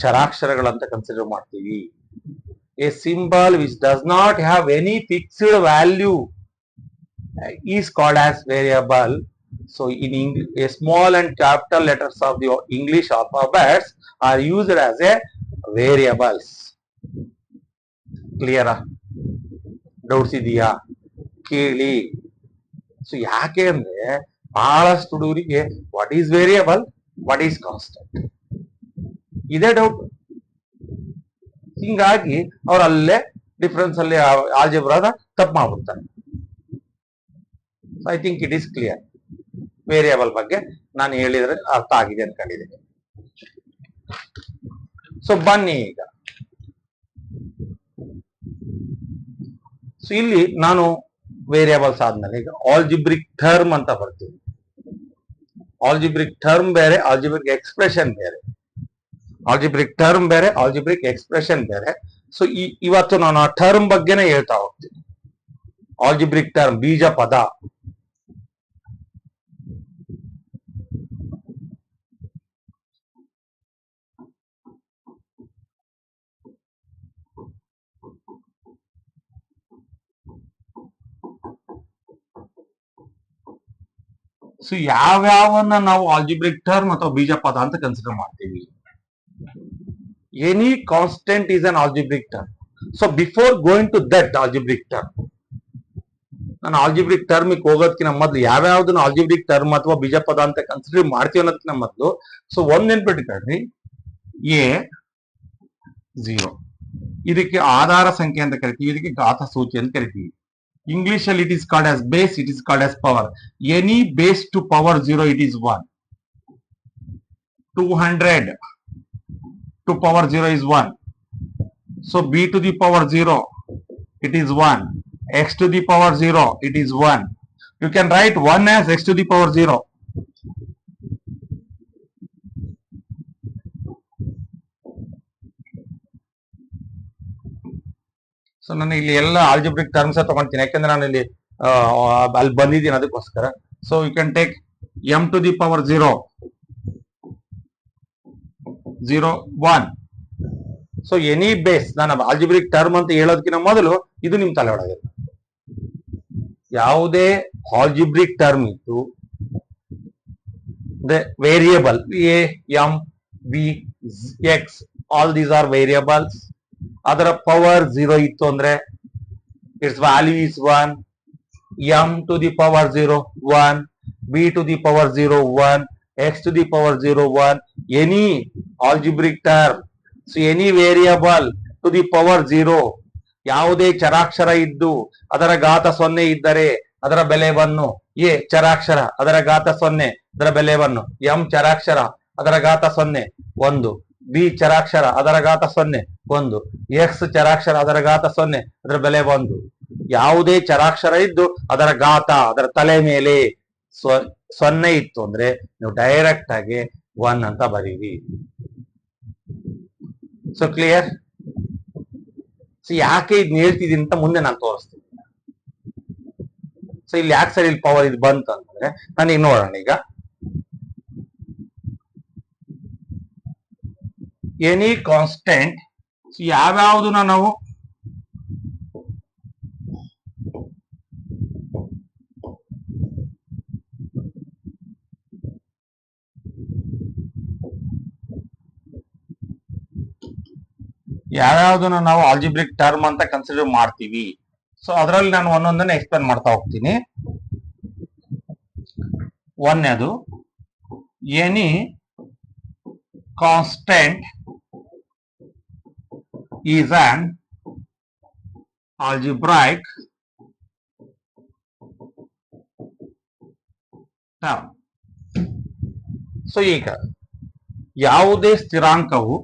ಚರಾಕ್ಷರಗಳಂತ ಕನ್ಸಿಡರ್ ಮಾಡ್ತೀವಿ. A symbol which does not have any fixed value is called as variable. So in English, a small and capital letters of the English alphabets are used as a variables. Clear? Doubts ಇದೆಯಾ? ಕೇಳಿ. So ಯಾಕೆ ಅಂದ್ರೆ ಬಹಳಷ್ಟು ಹುಡುಗರಿಗೆ what is variable, what is constant ಇದೇ doubt. ಹಿಂಗಾಗಿ ಅವರಲ್ಲೇ difference ಅಲ್ಲಿ ಆಲ್ಜಿಬ್ರಾದ ತಪ್ಪು ಮಾಡ್ಬಿಡ್ತಾರೆ. I think it is clear. Variable ಬಗ್ಗೆ ನಾನು ಹೇಳಿದ್ರೆ ಅರ್ಥ ಆಗಿದೆ ಅನ್ಕೊಂಡಿದ್ದೀನಿ. ಸೊ ಬನ್ನಿ ಈಗ. ಸೊ ಇಲ್ಲಿ ನಾನು ವೇರಿಯಬಲ್ಸ್ ಆದ್ಮೇಲೆ ಈಗ ಆಲ್ಜಿಬ್ರಿಕ್ ಟರ್ಮ್ ಅಂತ ಬರ್ತೀವಿ. ಆಲ್ಜಿಬ್ರಿಕ್ ಟರ್ಮ್ ಬೇರೆ, ಆಲ್ಜಿಬ್ರಿಕ್ ಎಕ್ಸ್ಪ್ರೆಷನ್ ಬೇರೆ. ಆಲ್ಜಿಬ್ರಿಕ್ ಟರ್ಮ್ ಬೇರೆ, ಆಲ್ಜಿಬ್ರಿಕ್ ಎಕ್ಸ್ಪ್ರೆಷನ್ ಬೇರೆ. ಸೊ ಇವತ್ತು ನಾನು ಆ ಟರ್ಮ್ ಬಗ್ಗೆನೇ ಹೇಳ್ತಾ ಹೋಗ್ತೀನಿ. ಆಲ್ಜಿಬ್ರಿಕ್ ಟರ್ಮ್, ಬೀಜ ಪದ. ಸೊ ಯಾವ್ಯಾವನ್ನ ನಾವು ಆಲ್ಜಿಬ್ರಿಕ್ ಟರ್ಮ್ ಅಥವಾ ಬೀಜ ಪದ ಅಂತ ಕನ್ಸಿಡರ್ ಮಾಡ್ತೀವಿ? Any constant is an algebraic term. So before going to that algebraic term, ನಾನು ಆಲ್ಜಿಬ್ರಿಕ್ ಟರ್ಮ್ ಹೋಗೋದಕ್ಕಿಂತ ಮೊದಲು ಯಾವ್ಯಾವ್ದನ್ನ ಆಲ್ಜಿಬ್ರಿಕ್ ಟರ್ಮ್ ಅಥವಾ ಬೀಜ ಪದ ಅಂತ ಕನ್ಸಿಡರ್ ಮಾಡ್ತೀವಿ ಅನ್ನೋದಕ್ಕಿಂತ ಮೊದಲು ಸೊ ಒಂದ್ ನೆನ್ಪಿಟ್ಕೊಳ್ರಿ, A0 ಇದಕ್ಕೆ ಆಧಾರ ಸಂಖ್ಯೆ ಅಂತ ಕರಿತೀವಿ, ಇದಕ್ಕೆ ಘಾತ ಸೂಚಿ ಅಂತ ಕರಿತೀವಿ. English it is called as base, it is called as power. Any base to power 0 it is 1. 200 to power 0 is 1. So b to the power 0 it is 1. X to the power 0 it is 1. You can write 1 as x to the power 0. So ನಾನು ಇಲ್ಲಿ ಎಲ್ಲ algebraic terms ತಗೊಂತೀನಿ, ಯಾಕಂದ್ರೆ ನಾನು ಇಲ್ಲಿ ಅಲ್ಲಿ ಬಂದಿದ್ದೀನಿ ಅದಕ್ಕೋಸ್ಕರ. So you can take m to the power 0 0 1. So any base, ನಾನು ಆಲ್ಜಿಬ್ರಿಕ್ ಟರ್ಮ್ ಅಂತ ಹೇಳೋದಕ್ಕಿಂತ ಮೊದಲು ಇದು ನಿಮ್ ತಲೆ ಒಳಗೆ ಯಾವುದೇ ಆಲ್ಜಿಬ್ರಿಕ್ ಟರ್ಮ್ ಇತ್ತು, variable a m b x, all these are variables, ಅದರ ಪವರ್ 0 ಇತ್ತು ಅಂದ್ರೆ its value is 1, m to the power 0 1, b to the power 0 1, x to the power 0 1, any algebraic term, so any variable to the power 0, ಯಾವುದೇ ಚರಾಕ್ಷರ ಇದ್ದು ಅದರ ಘಾತ 0 ಇದ್ದರೆ ಅದರ ಬೆಲೆ 1, a ಚರಾಕ್ಷರ ಅದರ ಘಾತ 0 ಅದರ ಬೆಲೆ 1, m ಚರಾಕ್ಷರ ಅದರ ಘಾತ 0 1, b ಚರಾಕ್ಷರ ಅದರ ಘಾತ 0 1, x ಚರಾಕ್ಷರ ಅದರ ಘಾತ 0 ಅದರ ಬೆಲೆ 1. ಯಾವುದೇ ಚರಾಕ್ಷರ ಇದ್ದು ಅದರ ಘಾತ ಅದರ ತಲೆ ಮೇಲೆ 0 ಇತ್ತು ಅಂದ್ರೆ ನೀವು ಡೈರೆಕ್ಟ್ ಆಗಿ 1 ಅಂತ ಬರೀರಿ. So clear? ಸೊ ಯಾಕೆ ಇದ್ ಹೇಳ್ತಿದ್ದೀನಿ ಅಂತ ಮುಂದೆ ನಾನು ತೋರಿಸ್ತೀನಿ. ಸೊ ಇಲ್ಲಿ ಯಾಕೆ ಸರ್ ಇಲ್ಲಿ ಪವರ್ ಇದು ಬಂತು ಅಂತಂದ್ರೆ ನನಗೆ ನೋಡೋಣ. ಈಗ ಎನಿ ಕಾನ್ಸ್ಟೆಂಟ್, ಯಾವ್ಯಾವ್ದನ್ನ ನಾವು ಆಲ್ಜಿಬ್ರಿಕ್ ಟರ್ಮ್ ಅಂತ ಕನ್ಸಿಡರ್ ಮಾಡ್ತೀವಿ. ಸೊ ಅದರಲ್ಲಿ ನಾನು ಒಂದೊಂದನ್ನ ಎಕ್ಸ್ಪ್ಲೇನ್ ಮಾಡ್ತಾ ಹೋಗ್ತೀನಿ. ಒಂದನೇದು, any constant is an algebraic term. So ಈಗ ಯಾವುದೇ ಸ್ಥಿರಾಂಕವು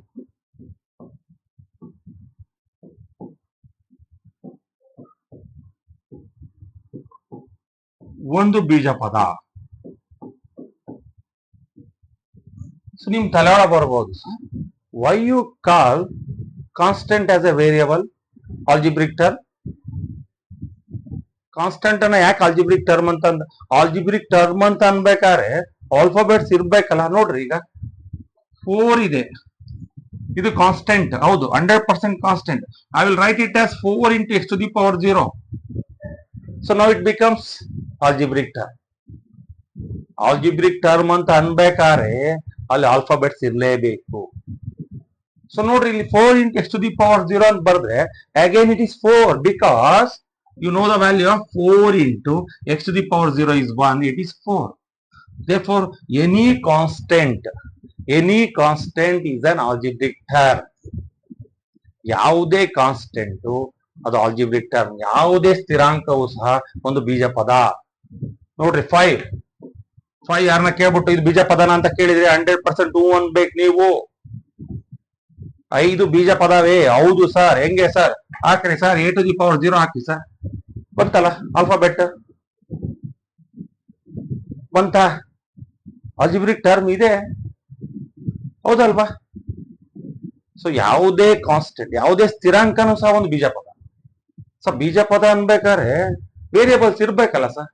ಒಂದು ಬೀಜ ಪದ. ಸೊ ನಿಮ್ ತಲೆಯೊಳ ಬರ್ಬೋದು, why you call constant as a variable algebraic term? Constant ಅನ್ನ ಯಾಕೆ ಆಲ್ಜಿಬ್ರಿಕ್ ಟರ್ಮ್ ಅಂತ ಆಲ್ಜಿಬ್ರಿಕ್ ಟರ್ಮ್ ಅಂತ ಅನ್ಬೇಕಾದ್ರೆ ಆಲ್ಫಾಬೆಟ್ಸ್ ಇರ್ಬೇಕಲ್ಲ. ನೋಡ್ರಿ, ಈಗ 4 ಇದೆ, ಇದು ಕಾನ್ಸ್ಟೆಂಟ್ ಹೌದು, 100% constant. I will write it as 4 into x to the power 0. So now it becomes algebraic term. Algebraic term ಅಂತ ಅನ್ಬೇಕಾದ್ರೆ ಅಲ್ಲಿ ಆಲ್ಫಾಬೆಟ್ಸ್ ಇರಲೇಬೇಕು. ಸೊ ನೋಡ್ರಿ, ಇಲ್ಲಿ 4 into x to the power 0 ಅಂತ ಬರೆದ್ರೆ again it is 4 because you know the value of 4 into x to the power 0 is 1, it is 4. Therefore any constant is an algebraic term. ಯಾವುದೇ constant ಅದು algebraic term. ಯಾವುದೇ ಸ್ಥಿರಾಂಕವು ಸಹ ಒಂದು ಬೀಜ ಪದ. ನೋಡ್ರಿ, 5 ಯಾರನ್ನ ಕೇಳ್ಬಿಟ್ಟು ಇದು ಬೀಜ ಪದನ ಅಂತ ಕೇಳಿದ್ರೆ 100% ಹೂ ಅನ್ಬೇಕು ನೀವು. 5 ಬೀಜ ಪದವೇ? ಹೌದು ಸರ್. ಹೆಂಗೆ ಸರ್? ಹಾಕ್ರಿ sir, a to the power 0 hockey sir. ಬಂತಲ್ಲ ಆಲ್ಫಾಬೆಟ್, ಬಂತ? ಆಲ್ಜಿಬ್ರಿಕ್ ಟರ್ಮ್ ಇದೆ, ಹೌದಲ್ವಾ? ಸೊ ಯಾವುದೇ ಕಾನ್ಸ್ಟೆಂಟ್, ಯಾವುದೇ ಸ್ಥಿರಾಂಕನೂ ಸಹ ಒಂದು ಬೀಜ ಪದ. ಸೊ ಬೀಜ ಪದ ಅನ್ಬೇಕಾದ್ರೆ ವೇರಿಯಬಲ್ಸ್ ಇರ್ಬೇಕಲ್ಲ ಸರ್?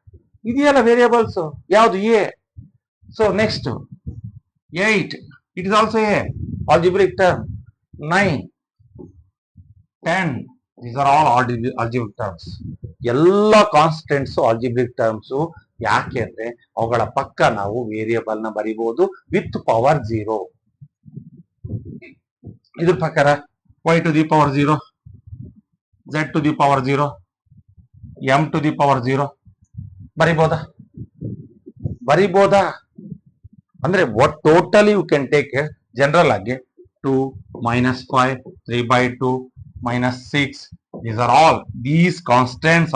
ಇದೆಯಲ್ಲ ವೇರಿಯಬಲ್ಸ್, ಯಾವ್ದು? A. So next 8, it is also a algebraic term. 9, 10, these are all algebraic terms. ಎಲ್ಲ ಕಾನ್ಸ್ಟೆಂಟ್ಸ್ ಆಲ್ಜಿಬ್ರಿಕ್ ಟರ್ಮ್ಸ್. ಯಾಕೆ ಅಂದ್ರೆ ಅವುಗಳ ಪಕ್ಕ ನಾವು ವೇರಿಯಬಲ್ ನ ಬರಿಬಹುದು ವಿತ್ ಪವರ್ 0. ಇದ್ರ ಪ್ರಕಾರ y to the power 0, z to the power 0, m to the power 0 ಬರಿಬೋದಾ? ಅಂದ್ರೆ what totally you can take general ಆಗಿ 2, -5, 3/2, -6. These constants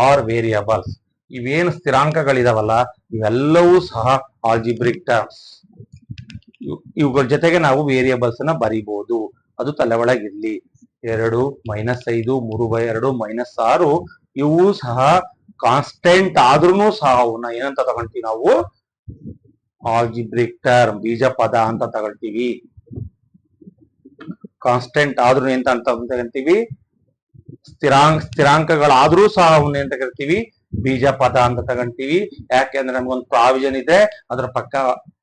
are variables. ಇವೇನು ಸ್ಥಿರಾಂಕಗಳಿದಾವಲ್ಲ ಇವೆಲ್ಲವೂ ಸಹ ಆಲ್ಜಿಬ್ರಿಕ್ ಟರ್ಮ್ಸ್. ಇವುಗಳ ಜೊತೆಗೆ ನಾವು ವೇರಿಯಬಲ್ಸ್ ಅನ್ನ ಬರಿಬಹುದು. ಅದು ತಲೆ ಒಳಗಿರ್ಲಿ. 2, -5, 3/2, -6 ಇವು ಸಹ ಕಾನ್ಸ್ಟೆಂಟ್ ಆದ್ರೂ ಸಹ ಅವನ್ನ ಏನಂತ ತಗೊಳ್ತೀವಿ ನಾವು? ಆಲ್ಜಿಬ್ರಿಕ್ ಟರ್ಮ್, ಬೀಜ ಪದ ಅಂತ ತಗೊಳ್ತೀವಿ. ಕಾನ್ಸ್ಟೆಂಟ್ ಆದ್ರೂ ಎಂತ ಅಂತ ತಗೊಂತೀವಿ? ಸ್ಥಿರಾಂಕಗಳಾದ್ರೂ ಸಹ ಅವನ್ನ ಎಂತ ಕರಿತೀವಿ? ಬೀಜ ಪದ ಅಂತ ತಗೊಂತೀವಿ. ಯಾಕೆಂದ್ರೆ ನಮ್ಗೊಂದು ಪ್ರಾವಿಷನ್ ಇದೆ, ಅದ್ರ ಪಕ್ಕ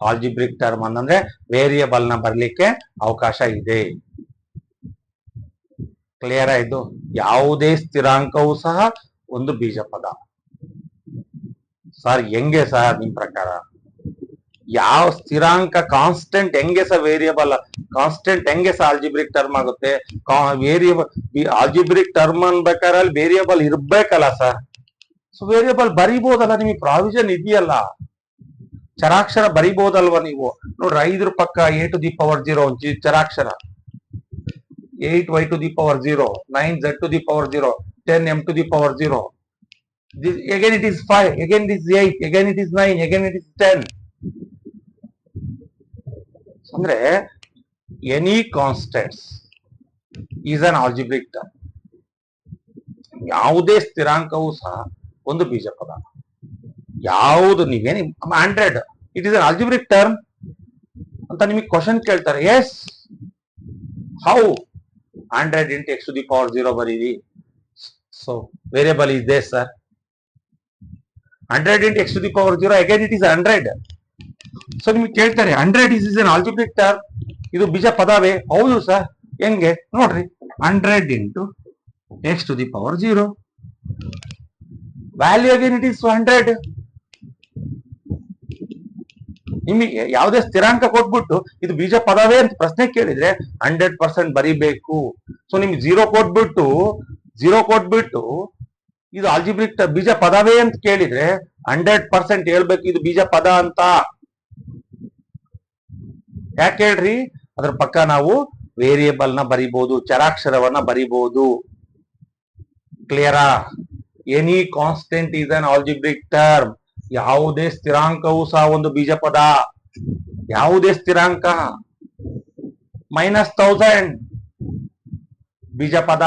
ಆಲ್ಜಿಬ್ರಿಕ್ ಟರ್ಮ್ ಅಂದ್ರೆ ವೇರಿಯಬಲ್ ನ ಬರ್ಲಿಕ್ಕೆ ಅವಕಾಶ ಇದೆ. ಕ್ಲಿಯರ್ ಆಯ್ತು? ಯಾವುದೇ ಸ್ಥಿರಾಂಕವೂ ಸಹ ಒಂದು ಬೀಜ ಪದ. ಸರ್ ಹೆಂಗೆ ಸರ್ ನಿಮ್ ಪ್ರಕಾರ? ಯಾವ ಸ್ಥಿರಾಂಕ ಕಾನ್ಸ್ಟೆಂಟ್ ಹೆಂಗೆ ಸಹ ವೇರಿಯಬಲ್, ಕಾನ್ಸ್ಟೆಂಟ್ ಹೆಂಗೆ ಸಹ ಆಲ್ಜಿಬ್ರಿಕ್ ಟರ್ಮ್ ಆಗುತ್ತೆ? ವೇರಿಯಬಲ್ ಆಲ್ಜಿಬ್ರಿಕ್ ಟರ್ಮ್ ಅನ್ಬೇಕಾದ್ರೆ ಅಲ್ಲಿ ವೇರಿಯಬಲ್ ಇರ್ಬೇಕಲ್ಲ ಸರ್. ಸೊ ವೇರಿಯಬಲ್ ಬರಿಬಹುದಲ್ಲ, ನಿಮಗೆ ಪ್ರಾವಿಷನ್ ಇದೆಯಲ್ಲ, ಚರಾಕ್ಷರ ಬರಿಬಹುದಲ್ವಾ ನೀವು? ನೋಡ್ರಿ 5 ಪಕ್ಕ a⁴ ಒಂದು ಚರಾಕ್ಷರ, 8y⁴, 9z⁴, 10m⁴. Again it is 5, again it is 8, again it is 9, again it is 10. ಅಂದ್ರೆ any constants is an algebraic term. ಯಾವುದೇ ಸ್ಥಿರಾಂಕವೂ ಸಹ ಒಂದು ಬೀಜ ಪದ. ಯಾವುದು ನೀವೇನು 100 it is an algebraic term ಅಂತ ನಿಮಗೆ ಕ್ವಶನ್ ಕೇಳ್ತಾರೆ. S, how? 100 into x⁴ ಬರೀರಿ. So variable is there sir. 100 into x⁴, again it is 100. So ನಿಮ್ಗೆ ಕೇಳ್ತಾರೆ 100 is an algebraic term, ಇದು ಬೀಜ ಪದವೇ? ಹೌದು ಸರ್. ಹೆಂಗೆ ನೋಡ್ರಿ, 100 into x⁴, value again it is 100. ನಿಮಗೆ ಯಾವುದೇ ಸ್ಥಿರಾಂಕ ಕೊಟ್ಬಿಟ್ಟು ಇದು ಬೀಜ ಪದವೇ ಅಂತ ಪ್ರಶ್ನೆ ಕೇಳಿದ್ರೆ 100% ಬರಿಬೇಕು. ಸೊ ನಿಮ್ಗೆ 0 ಕೊಟ್ಬಿಟ್ಟು ಇದು ಆಲ್ಜಿಬ್ರಿಕ್ ಬೀಜ ಪದವೇ ಅಂತ ಕೇಳಿದ್ರೆ 100% ಹೇಳ್ಬೇಕು ಇದು ಬೀಜ ಪದ ಅಂತ. ಯಾಕೆ ಹೇಳ್ರಿ? ಅದ್ರ ಪಕ್ಕ ನಾವು ವೇರಿಯಬಲ್ ನ ಬರಿಬಹುದು, ಚರಾಕ್ಷರವನ್ನ ಬರಿಬಹುದು. ಕ್ಲಿಯರಾ? Any constant is an algebraic term. ಯಾವುದೇ ಸ್ಥಿರಾಂಕವೂ ಸಹ ಒಂದು ಬೀಜ ಪದ. ಯಾವುದೇ ಸ್ಥಿರಾಂಕ -1000 ಬೀಜ ಪದ.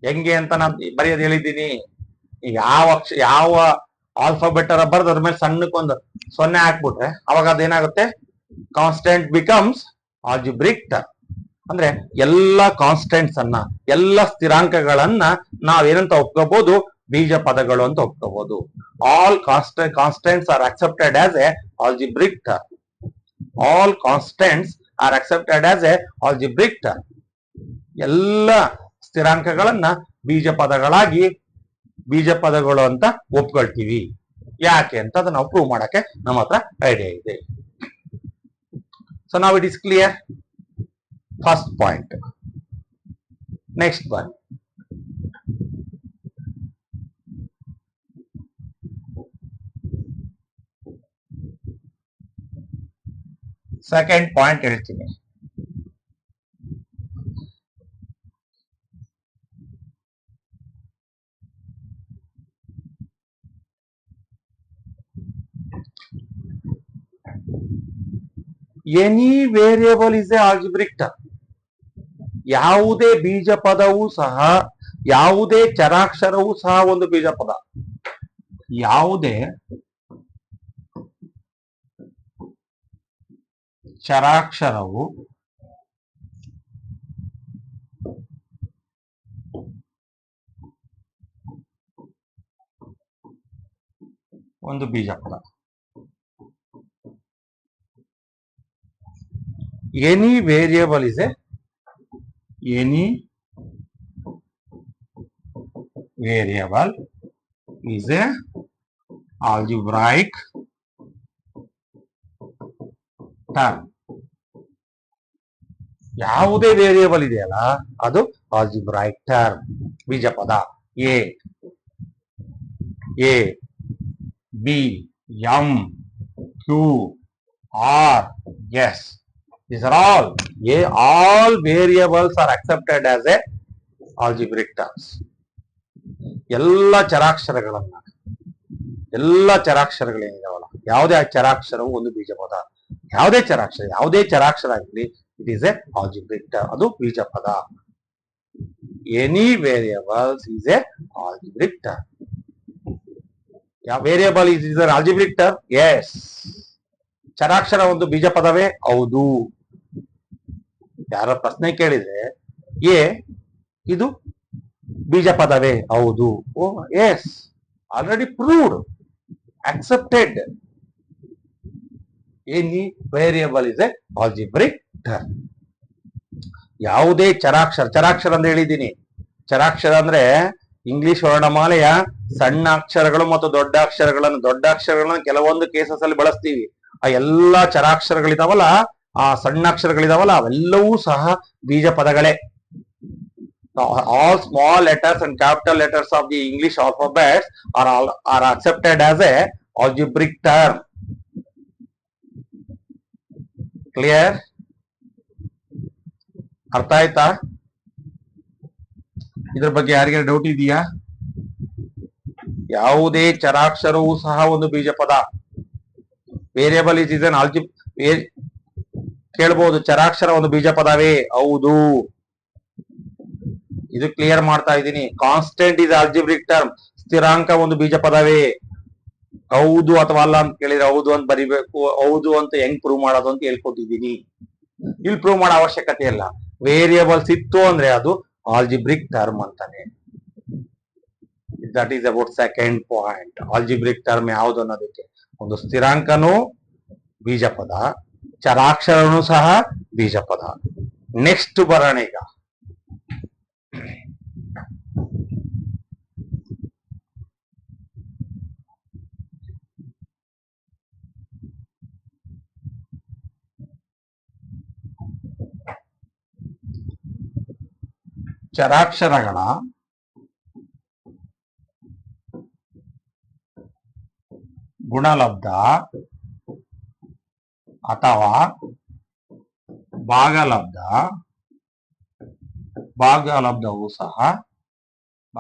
ಹೆಂಗೆ ಅಂತ ನಾನು ಬರೆಯೋದು ಹೇಳಿದ್ದೀನಿ. ಯಾವ ಆಲ್ಫಾಬೆಟ್ ಬರ್ದು ಅದ್ರ ಮೇಲೆ ಸಣ್ಣಕ್ಕೊಂದು 0 ಹಾಕ್ಬಿಟ್ರೆ ಅವಾಗ ಅದೇನಾಗುತ್ತೆ? Constant becomes algebraic term. ಅಂದ್ರೆ ಎಲ್ಲ ಕಾನ್ಸ್ಟೆಂಟ್ಸ್ ಅನ್ನ, ಎಲ್ಲ ಸ್ಥಿರಾಂಕಗಳನ್ನ ನಾವೇನಂತ ಒಪ್ಕೋಬಹುದು? ಬೀಜ ಪದಗಳು ಅಂತ ಒಪ್ಕೋಬಹುದು. All constants are accepted as a algebraic term. All constants are accepted as a algebraic term. ಎಲ್ಲ ಸ್ಥಿರಾಂಕಗಳನ್ನ ಬೀಜ ಪದಗಳು ಅಂತ ಒಪ್ಕೊಳ್ತೀವಿ. ಯಾಕೆ ಅಂತ ಅದನ್ನ ನಾವು ಪ್ರೂವ್ ಮಾಡಕ್ಕೆ ನಮ್ಮ ಹತ್ರ ಐಡಿಯಾ ಇದೆ. ಸೊ ನಾವ್ it is clear. First point. Next one, second point ಹೇಳ್ತೀನಿ. Any variable is a algebraic term. ಯಾವುದೇ ಬೀಜ ಪದವೂ ಸಹ, ಯಾವುದೇ ಚರಾಕ್ಷರವೂ ಸಹ ಒಂದು ಬೀಜ ಪದ. ಯಾವುದೇ ಚರಾಕ್ಷರವು ಒಂದು ಬೀಜ ಪದ. Any variable is a algebraic term. ಯಾವುದೇ ವೇರಿಯಬಲ್ ಇದೆಯಲ್ಲ ಅದು ಆಲ್ಜಿಬ್ರಾಯಿಕ್ ಟರ್ಮ್, ಬೀಜ ಪದ. A b m q r s, these are all variables are accepted as a algebraic terms. ಎಲ್ಲ ಚರಾಕ್ಷರಗಳೇನಿದಾವಲ್ಲ, ಯಾವುದೇ ಚರಾಕ್ಷರವು ಒಂದು ಬೀಜ ಪದ. ಯಾವುದೇ ಚರಾಕ್ಷರ ಆಗಲಿ, it is a algebraic term, ಅದು ಬೀಜ ಪದ. Any variables is a algebraic term. Variable is an algebraic term. Yes. ಚರಾಕ್ಷರ ಒಂದು ಬೀಜ ಪದವೇ? ಹೌದು. ಯಾರ ಪ್ರಶ್ನೆ ಕೇಳಿದ್ರೆ ಇದು ಬೀಜ ಪದವೇ? ಹೌದು. Oh yes. Already proved, accepted. Any variable is a algebraic term. ಯಾವುದೇ ಚರಾಕ್ಷರ ಅಂತ ಹೇಳಿದ್ದೀನಿ. ಚರಾಕ್ಷರ ಅಂದ್ರೆ ಇಂಗ್ಲಿಷ್ ವರ್ಣಮಾಲೆಯ ಸಣ್ಣ ಅಕ್ಷರಗಳು ಮತ್ತು ದೊಡ್ಡ ಅಕ್ಷರಗಳನ್ನ ಕೆಲವೊಂದು ಕೇಸಸ್ ಅಲ್ಲಿ ಬಳಸ್ತೀವಿ. ಆ ಎಲ್ಲಾ ಚರಾಕ್ಷರಗಳಿದಾವಲ್ಲ, ಆ ಸಣ್ಣ ಅಕ್ಷರಗಳಿದಾವಲ್ಲ, ಅವೆಲ್ಲವೂ ಸಹ ಬೀಜ ಪದಗಳೇ. All small letters and capital letters of the English alphabets are accepted as a algebraic term. Clear? ಅರ್ಥ ಆಯ್ತಾ? ಇದ್ರ ಬಗ್ಗೆ ಯಾರಿಗೆ ಡೌಟ್ ಇದೆಯಾ? ಯಾವುದೇ ಚರಾಕ್ಷರವೂ ಸಹ ಒಂದು ಬೀಜ ಪದ. ವೇರಿಯಬಲ್ ಇಸ್ ಅನ್ ಕೇಳಬಹುದು, ಚರಾಕ್ಷರ ಒಂದು ಬೀಜ ಪದವೇ? ಹೌದು. ಇದು ಕ್ಲಿಯರ್ ಮಾಡ್ತಾ ಇದ್ದೀನಿ. Constant is algebraic term. ಸ್ಥಿರಾಂಕ ಒಂದು ಬೀಜ ಪದವೇ? ಹೌದು ಅಥವಾ ಅಲ್ಲ ಅಂತ ಕೇಳಿದ್ರೆ ಹೌದು ಅಂತ ಬರಿಬೇಕು. ಹೌದು ಅಂತ ಹೆಂಗ್ ಪ್ರೂವ್ ಮಾಡೋದು ಅಂತ ಹೇಳ್ಕೊಟ್ಟಿದ್ದೀನಿ. ಇಲ್ಲಿ ಪ್ರೂವ್ ಮಾಡೋ ಅವಶ್ಯಕತೆ ಇಲ್ಲ. ವೇರಿಯಬಲ್ಸ್ ಇತ್ತು ಅಂದ್ರೆ ಅದು ಆಲ್ಜಿಬ್ರಿಕ್ ಟರ್ಮ್ ಅಂತಾನೆ. That is about second point. Algebraic term ಯಾವುದು ಅನ್ನೋದಕ್ಕೆ, ಒಂದು ಸ್ಥಿರಾಂಕನೂ ಬೀಜ ಪದ, ಚರಾಕ್ಷರನು ಸಹ ಬೀಜ ಪದ. ನೆಕ್ಸ್ಟ್ ಬರೋಣ ಈಗ. ಚರಾಕ್ಷರಗಳ ಗುಣಲಬ್ಧ ಅಥವಾ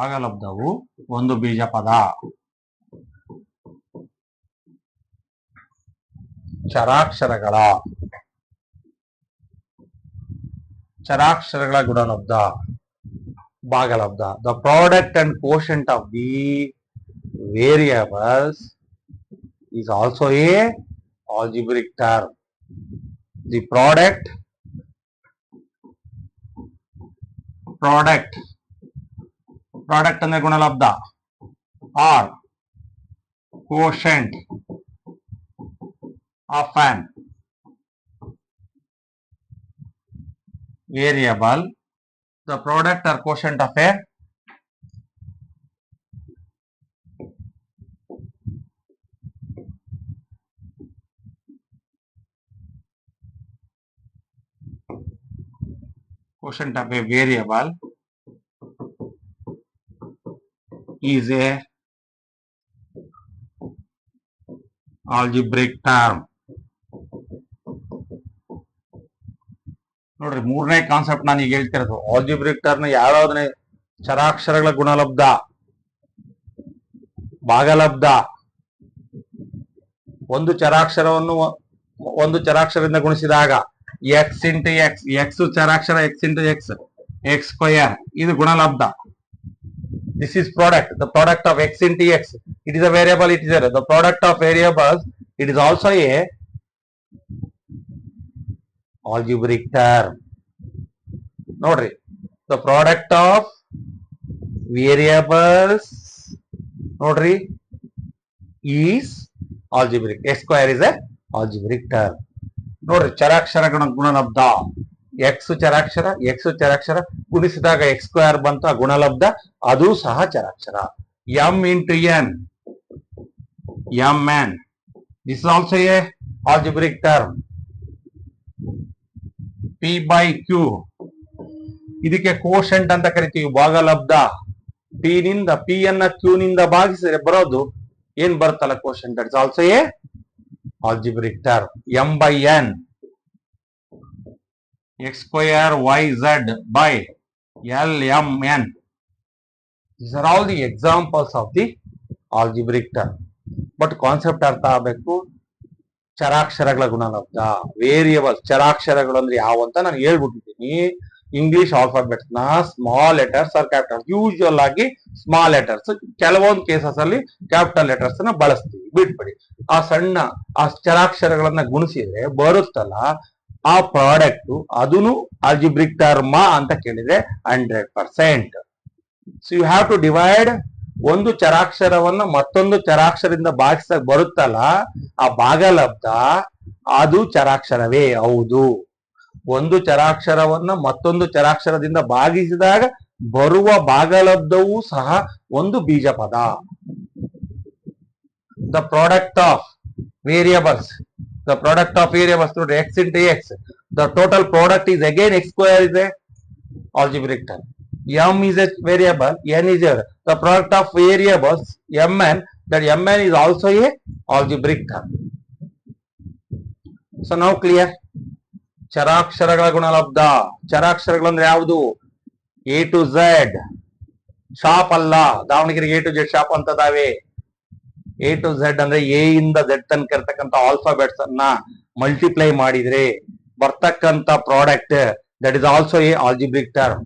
ಭಾಗಲಬ್ಧವು ಒಂದು ಬೀಜ ಪದ. ಚರಾಕ್ಷರಗಳ ಗುಣಲಬ್ಧ, ಭಾಗಲಬ್ಧ. The product and quotient of the variables is also a algebraic term. The product ಅಂದ್ರೆ ಗುಣಲಬ್ಧ, or quotient of an variable. The product or quotient of a variable is a algebraic term. ನೋಡ್ರಿ, ಮೂರನೇ ಕಾನ್ಸೆಪ್ಟ್ ನಾನು ಈಗ ಹೇಳ್ತಿರೋದು. Algebraic term ಯಾವ್ಯಾವ್ದನ್ನ? ಚರಾಕ್ಷರಗಳ ಗುಣಲಬ್ಧ, ಭಾಗಲಬ್ಧ. ಒಂದು ಚರಾಕ್ಷರದಿಂದ ಗುಣಿಸಿದಾಗ ಎಕ್ಸ್ ಇಂಟು ಎಕ್ಸ್, ಎಕ್ಸ್ ಚರಾಕ್ಷರ, x into x, x square, ಇದು ಗುಣಲಬ್ಧ. This is product. The product of x into x, it is a variable, it is the product of variables, it is also a algebraic term. ನೋಡ್ರಿ, the product of variables, ನೋಡ್ರಿ, is algebraic. x square is a algebraic term. ನೋಡ್ರಿ, ಚರಾಕ್ಷರಗಳ ಗುಣಲಬ್ಧ, X ಚರಾಕ್ಷರ ಗುಣಿಸಿದಾಗ X square ಬಂತು, ಆ ಗುಣಲಬ್ಧ, ಅದು ಸಹ ಚರಾಕ್ಷರ. m into n, mn, this is also a algebraic term. p by q, ಇದಕ್ಕೆ quotient ಅಂತ ಕರಿತೀವಿ, ಭಾಗಲಬ್ಧ. p ಅನ್ನ q ನಿಂದ ಭಾಗಿಸಿದ್ರೆ ಬರೋದು ಏನ್ ಬರುತ್ತಲ್ಲ quotient, it's also a algebraic term. m by n, x square y z by l m n. These are all the examples of the algebraic term. But concept ಅರ್ಥ ಆಗಬೇಕು. ಚರಾಕ್ಷರಗಳ ಗುಣಲಬ್ಧ, variable. ಚರಾಕ್ಷರಗಳು ಅಂದ್ರೆ ಯಾವ ಅಂತ ನಾನು ಹೇಳ್ಬಿಟ್ಟಿದ್ದೀನಿ. ಇಂಗ್ಲಿಷ್ ಆಲ್ಫಾಬೆಟ್ಸ್ ನ small letters are capital. Usual ಆಗಿ small letters, ಕೆಲವೊಂದು cases ಅಲ್ಲಿ ಕ್ಯಾಪಿಟಲ್ ಲೆಟರ್ಸ್ ನ ಬಳಸ್ತೀವಿ, ಬಿಟ್ಬಿಡಿ. ಆ ಚರಾಕ್ಷರಗಳನ್ನ ಗುಣಿಸಿದ್ರೆ ಬರುತ್ತಲ್ಲ ಆ ಪ್ರಾಡಕ್ಟ್, ಅದನ್ನು ಆಲ್ಜಿಬ್ರಿಕ್ ಟರ್ಮ್ ಅಂತ ಕೇಳಿದ್ರೆ 100%. So you have to divide ಒಂದು ಚರಾಕ್ಷರವನ್ನ ಮತ್ತೊಂದು ಚರಾಕ್ಷರದಿಂದ ಭಾಗಿಸಕ್ ಬರುತ್ತಲ್ಲ, ಆ ಭಾಗಲಬ್ಧ ಅದು ಚರಾಕ್ಷರವೇ ಹೌದು. ಒಂದು ಚರಾಕ್ಷರವನ್ನ ಮತ್ತೊಂದು ಚರಾಕ್ಷರದಿಂದ ಭಾಗಿಸಿದಾಗ ಬರುವ ಭಾಗಲಬ್ಧವೂ ಸಹ ಒಂದು ಬೀಜ ಪದ. The product of variables, the product of variables to x into x, the total product is again x square is a algebraic term. M is a variable, n is a, the product of variables mn, that mn is also a algebraic term. So now clear. ಚರಾಕ್ಷರಗಳ ಗುಣಲಬ್ಧ. ಚರಾಕ್ಷರಗಳು ಅಂದ್ರೆ ಯಾವುದು? A to Z shop ಅಲ್ಲ, ದಾವಣಗೆರೆಗೆ A to Z shop ಅಂತದಾವೆ. A to Z ಅಂದ್ರೆ A ಇಂದ ಝೆಡ್ ತನಕ ಇರ್ತಕ್ಕಂಥ ಆಲ್ಫಾಬೆಟ್ಸ್ ಅನ್ನ ಮಲ್ಟಿಪ್ಲೈ ಮಾಡಿದ್ರೆ ಬರ್ತಕ್ಕಂಥ product, that is also a algebraic term.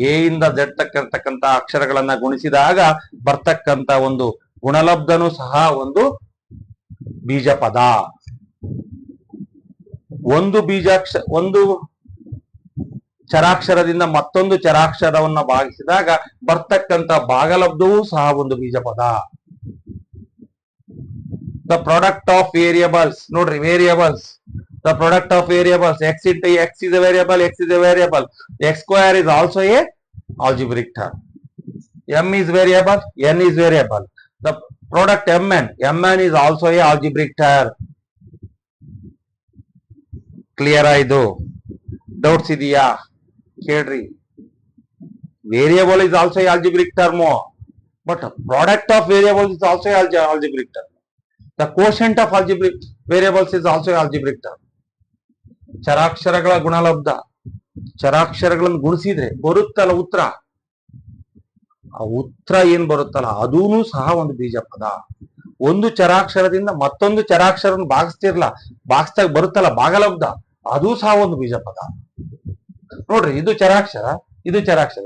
A ಇಂದ ಝೆಡ್ ತಕ್ಕ ಇರ್ತಕ್ಕಂಥ ಅಕ್ಷರಗಳನ್ನ ಗುಣಿಸಿದಾಗ ಬರ್ತಕ್ಕಂಥ ಒಂದು ಗುಣಲಬ್ಧನೂ ಸಹ ಒಂದು ಬೀಜ ಪದ. ಒಂದು ಚರಾಕ್ಷರದಿಂದ ಮತ್ತೊಂದು ಚರಾಕ್ಷರವನ್ನ ಭಾಗಿಸಿದಾಗ ಬರ್ತಕ್ಕಂಥ ಭಾಗಲಬ್ಧವೂ ಸಹ ಒಂದು ಬೀಜ ಪದ. The product of variables, ನೋಡ್ರಿ variables, the product of variables x into x is a variable, x is a variable, x square is also a algebraic term. M is variable, n is variable, the product mn is also a algebraic term. Clear ಆಯ್ತು? Doubts ಇದೆಯಾ ಕೇಳ್ರಿ. Variable is also algebraic term, but product of variables is also algebraic term. The quotient of algebraic variables is also algebraic term. ಚರಾಕ್ಷರಗಳ ಗುಣಲಬ್ಧ, ಚರಾಕ್ಷರಗಳನ್ನು ಗುಣಿಸಿದ್ರೆ ಬರುತ್ತಲ್ಲ ಉತ್ತರ, ಆ ಉತ್ತರ ಏನ್ ಬರುತ್ತಲ್ಲ ಅದೂ ಸಹ ಒಂದು ಬೀಜ ಪದ. ಒಂದು ಚರಾಕ್ಷರದಿಂದ ಮತ್ತೊಂದು ಚರಾಕ್ಷರ ಭಾಗಿಸ್ದಾಗ ಬರುತ್ತಲ್ಲ ಭಾಗಲಬ್ಧ, ಅದೂ ಸಹ ಒಂದು ಬೀಜ ಪದ. ನೋಡ್ರಿ, ಇದು ಚರಾಕ್ಷರ, ಇದು ಚರಾಕ್ಷರ.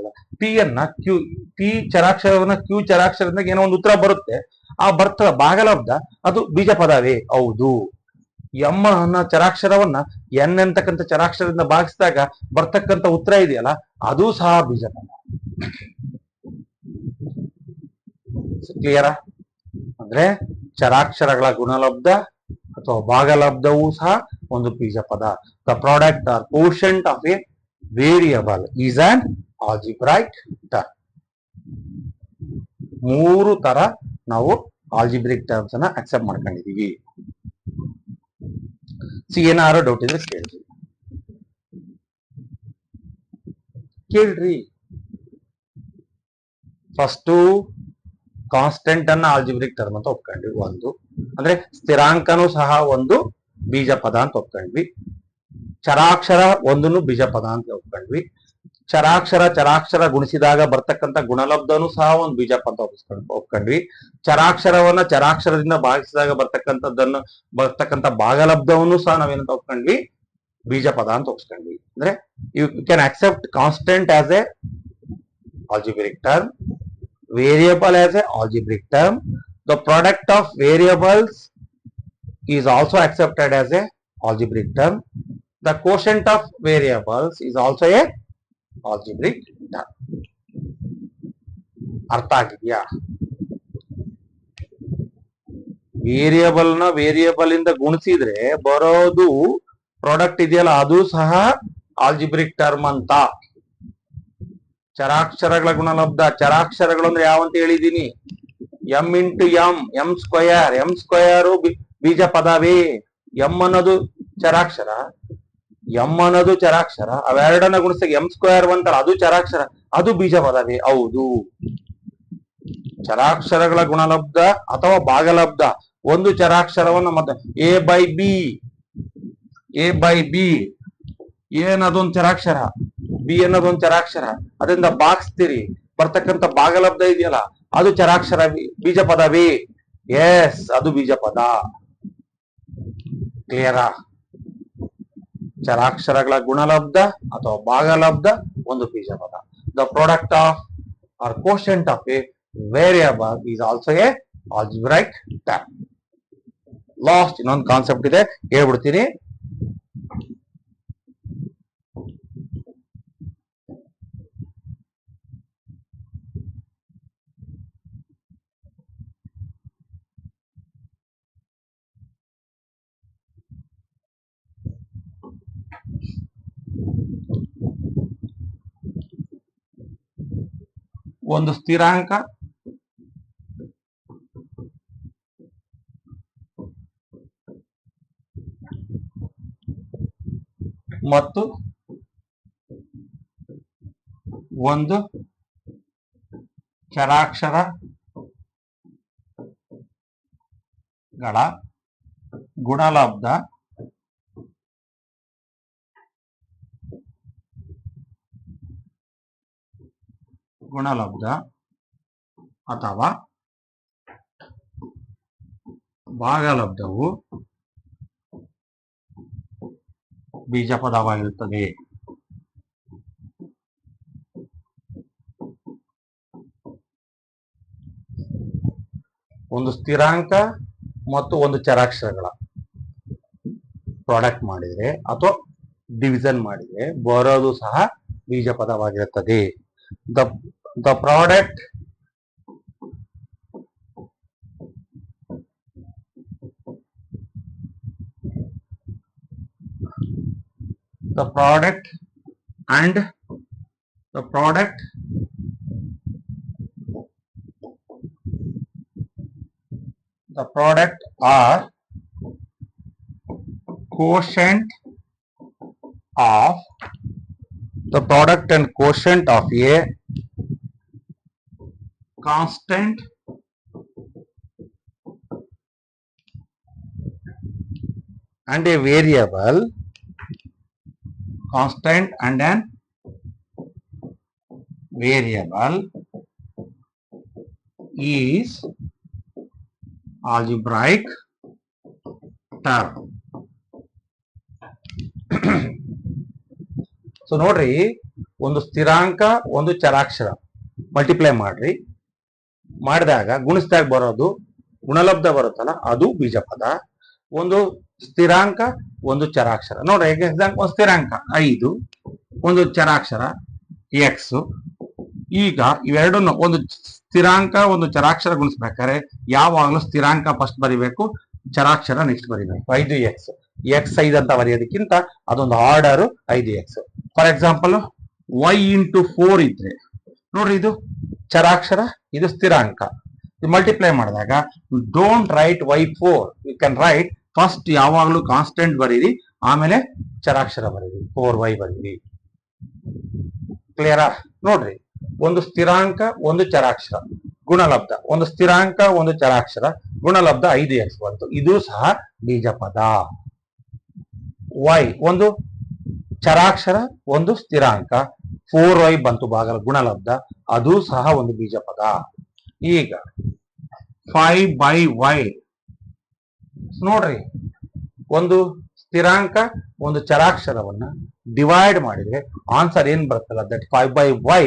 ಪಿ ಚರಾಕ್ಷರವನ್ನ ಕ್ಯೂ ಚರಾಕ್ಷರದಿಂದ ಏನೋ ಒಂದು ಉತ್ತರ ಬರುತ್ತೆ, ಆ ಬರ್ತದ ಭಾಗಲಬ್ಧ ಅದು ಬೀಜ ಪದವೇ ಹೌದು. ಎಮ್ಮ ಅನ್ನೋ ಚರಾಕ್ಷರವನ್ನ ಎನ್ ಅಂತಕ್ಕಂಥ ಚರಾಕ್ಷರದಿಂದ ಭಾಗಿಸಿದಾಗ ಬರ್ತಕ್ಕಂಥ ಉತ್ತರ ಇದೆಯಲ್ಲ ಅದು ಸಹ ಬೀಜ ಪದ. ಕ್ಲಿಯರಾ? ಅಂದ್ರೆ ಚರಾಕ್ಷರಗಳ ಗುಣಲಬ್ಧ ಅಥವಾ ಭಾಗಲಬ್ಧವೂ ಸಹ ಒಂದು ಬೀಜ ಪದ. The product or quotient of a variable is an algebraic term. ಮೂರು ತರ ನಾವು ಆಲ್ಜಿಬ್ರಿಕ್ ಟರ್ಮ್ಸ್ ಅನ್ನ ಅಕ್ಸೆಪ್ಟ್ ಮಾಡ್ಕೊಂಡಿದೀವಿ. ಏನಾರು ಡೌಟ್ ಇದ್ರೆ ಕೇಳ್ರಿ. ಫಸ್ಟ್ ಕಾನ್ಸ್ಟೆಂಟ್ ಅನ್ನ ಆಲ್ಜಿಬ್ರಿಕ್ ಟರ್ಮ್ ಅಂತ ಒಪ್ಕೊಂಡ್ವಿ. ಒಂದು ಅಂದ್ರೆ ಸ್ಥಿರಾಂಕನೂ ಸಹ ಒಂದು ಬೀಜ ಪದ ಅಂತ ಒಪ್ಕೊಂಡ್ವಿ. ಚರಾಕ್ಷರ ಒಂದನ್ನು ಬೀಜ ಪದ ಅಂತ ಒಪ್ಕೊಂಡ್ವಿ. ಚರಾಕ್ಷರ ಗುಣಿಸಿದಾಗ ಬರ್ತಕ್ಕಂಥ ಗುಣಲಬ್ಧನೂ ಸಹ ಒಂದು ಬೀಜ ಪದ ಒಪ್ಕೊಂಡ್ವಿ. ಚರಾಕ್ಷರವನ್ನ ಚರಾಕ್ಷರದಿಂದ ಭಾಗಿಸಿದಾಗ ಬರ್ತಕ್ಕಂಥ ಭಾಗಲಬ್ಧವನ್ನು ಸಹ ನಾವೇನಂತ ಒಪ್ಕೊಂಡ್ವಿ? ಬೀಜ ಪದ ಅಂತ ಒಪ್ಕೊಂಡ್ವಿ. ಅಂದ್ರೆ you can accept constant as a algebraic term, variable as a algebraic term, the product of variables is also accepted as a algebraic term, the quotient of variables is also a algebraic term. ಅರ್ಥ ಆಗಿದೆಯಾ? Variable ಇಂದ ಗುಣಿಸಿದ್ರೆ ಬರೋದು product ಇದೆಯಲ್ಲ ಅದು ಸಹ algebraic term ಅಂತ. ಚರಾಕ್ಷರಗಳ ಗುಣಲಬ್ಧ, ಚರಾಕ್ಷರಗಳು ಅಂದ್ರೆ ಯಾವಂತ ಹೇಳಿದೀನಿ? ಎಂ ಇಂಟು ಎಂ ಸ್ಕ್ವಯರ್ ಬೀಜ ಪದವೇ. ಎಂ ಅನ್ನೋದು ಚರಾಕ್ಷರ, ಅವೆರಡನ್ನ ಗುಣಿಸಿದಾಗ ಎಂ ಸ್ಕ್ವಯರ್ ಅಂತಲ್ಲ, ಅದು ಚರಾಕ್ಷರ, ಅದು ಬೀಜ ಪದವೇ ಹೌದು. ಚರಾಕ್ಷರಗಳ ಗುಣಲಬ್ಧ ಅಥವಾ ಭಾಗಲಬ್ಧ, ಒಂದು ಚರಾಕ್ಷರವನ್ನು ಮತ್ತೆ ಎ ಬೈ ಬಿ ಏನದೊಂದು ಚರಾಕ್ಷರ, ಬಿ ಅನ್ನೋದೊಂದು ಚರಾಕ್ಷರ, ಅದರಿಂದ ಭಾಗಿಸ್ತೀರಿ ಬರ್ತಕ್ಕಂಥ ಭಾಗಲಬ್ಧ ಇದೆಯಲ್ಲ ಅದು ಚರಾಕ್ಷರ ಬೀಜ ಪದವೇ? ಎಸ್, ಅದು ಬೀಜ ಪದ. ಕ್ಲಿಯರಾ? ಚರಾಕ್ಷರಗಳ ಗುಣಲಬ್ಧ ಅಥವಾ ಭಾಗಲಬ್ಧ ಒಂದು ಬೀಜ ಪದ. The product of or quotient of a variable is also a algebraic term. Last ಇನ್ನೊಂದು ಕಾನ್ಸೆಪ್ಟ್ ಇದೆ, ಹೇಳ್ಬಿಡ್ತೀನಿ. ಒಂದು ಸ್ಥಿರಾಂಕ ಮತ್ತು ಒಂದು ಚರಾಕ್ಷರಗಳ ಗುಣಲಬ್ಧ ಅಥವಾ ಭಾಗಲಬ್ಧವು ಬೀಜಪದವಾಗಿರುತ್ತದೆ. ಒಂದು ಸ್ಥಿರಾಂಕ ಮತ್ತು ಒಂದು ಚರಾಕ್ಷರಗಳ ಪ್ರಾಡಕ್ಟ್ ಮಾಡಿದ್ರೆ ಅಥವಾ ಡಿವಿಷನ್ ಮಾಡಿದ್ರೆ ಬರೋದು ಸಹ ಬೀಜಪದವಾಗಿರುತ್ತದೆ. The product and the product are quotient of the product and quotient of a constant and a variable, constant and an variable is algebraic term. So ನೋಡ್ರಿ, ಒಂದು ಸ್ಥಿರಾಂಕ ಒಂದು ಚರಾಕ್ಷರ ಮಲ್ಟಿಪ್ಲೈ ಮಾಡ್ರಿ, ಮಾಡಿದಾಗ ಗುಣಿಸಿದಾಗ ಬರೋದು ಗುಣಲಬ್ಧ ಬರುತ್ತಲ್ಲ ಅದು ಬೀಜಪದ. ಒಂದು ಸ್ಥಿರಾಂಕ ಒಂದು ಚರಾಕ್ಷರ ನೋಡ್ರಿ, ಎಕ್ಸಾಂಪಲ್ ಒಂದು ಸ್ಥಿರಾಂಕ 5, ಒಂದು ಚರಾಕ್ಷರ x. ಈಗ ಇವೆರಡನ್ನು ಒಂದು ಸ್ಥಿರಾಂಕ ಒಂದು ಚರಾಕ್ಷರ ಗುಣಿಸ್ಬೇಕಾದ್ರೆ ಯಾವಾಗಲೂ ಸ್ಥಿರಾಂಕ ಫಸ್ಟ್ ಬರಿಬೇಕು, ಚರಾಕ್ಷರ ನೆಕ್ಸ್ಟ್ ಬರಿಬೇಕು. 5x x 5 ಅಂತ ಬರೆಯೋದಕ್ಕಿಂತ ಅದೊಂದು order 5x. For example y into 4 ಇದ್ರೆ ನೋಡ್ರಿ, ಇದು ಚರಾಕ್ಷರ, ಇದು ಸ್ಥಿರಾಂಕ. ಮಲ್ಟಿಪ್ಲೈ ಮಾಡಿದಾಗ don't write y4, you can write first ಯಾವಾಗಲೂ ಕಾನ್ಸ್ಟೆಂಟ್ ಬರೀರಿ, ಆಮೇಲೆ ಚರಾಕ್ಷರ ಬರೀರಿ, 4y ಬರೀರಿ. ಕ್ಲಿಯರಾ? ನೋಡ್ರಿ, ಒಂದು ಸ್ಥಿರಾಂಕ ಒಂದು ಚರಾಕ್ಷರ ಗುಣಲಬ್ಧ, ಒಂದು ಸ್ಥಿರಾಂಕ ಒಂದು ಚರಾಕ್ಷರ ಗುಣಲಬ್ಧ 5x ಬಂತು, ಇದು ಸಹ ಬೀಜಪದ. y ಒಂದು ಚರಾಕ್ಷರ ಒಂದು ಸ್ಥಿರಾಂಕ 4y ಬಂತು ಭಾಗಲ ಗುಣಲಬ್ಧ, ಅದು ಸಹ ಒಂದು ಬೀಜಪದ. ಈಗ 5/y ನೋಡ್ರಿ, ಒಂದು ಸ್ಥಿರಾಂಕ ಒಂದು ಚರಾಕ್ಷರವನ್ನ ಡಿವೈಡ್ ಮಾಡಿದ್ರೆ ಆನ್ಸರ್ ಏನ್ ಬರುತ್ತಲ್ಲ, ದಟ್ 5/y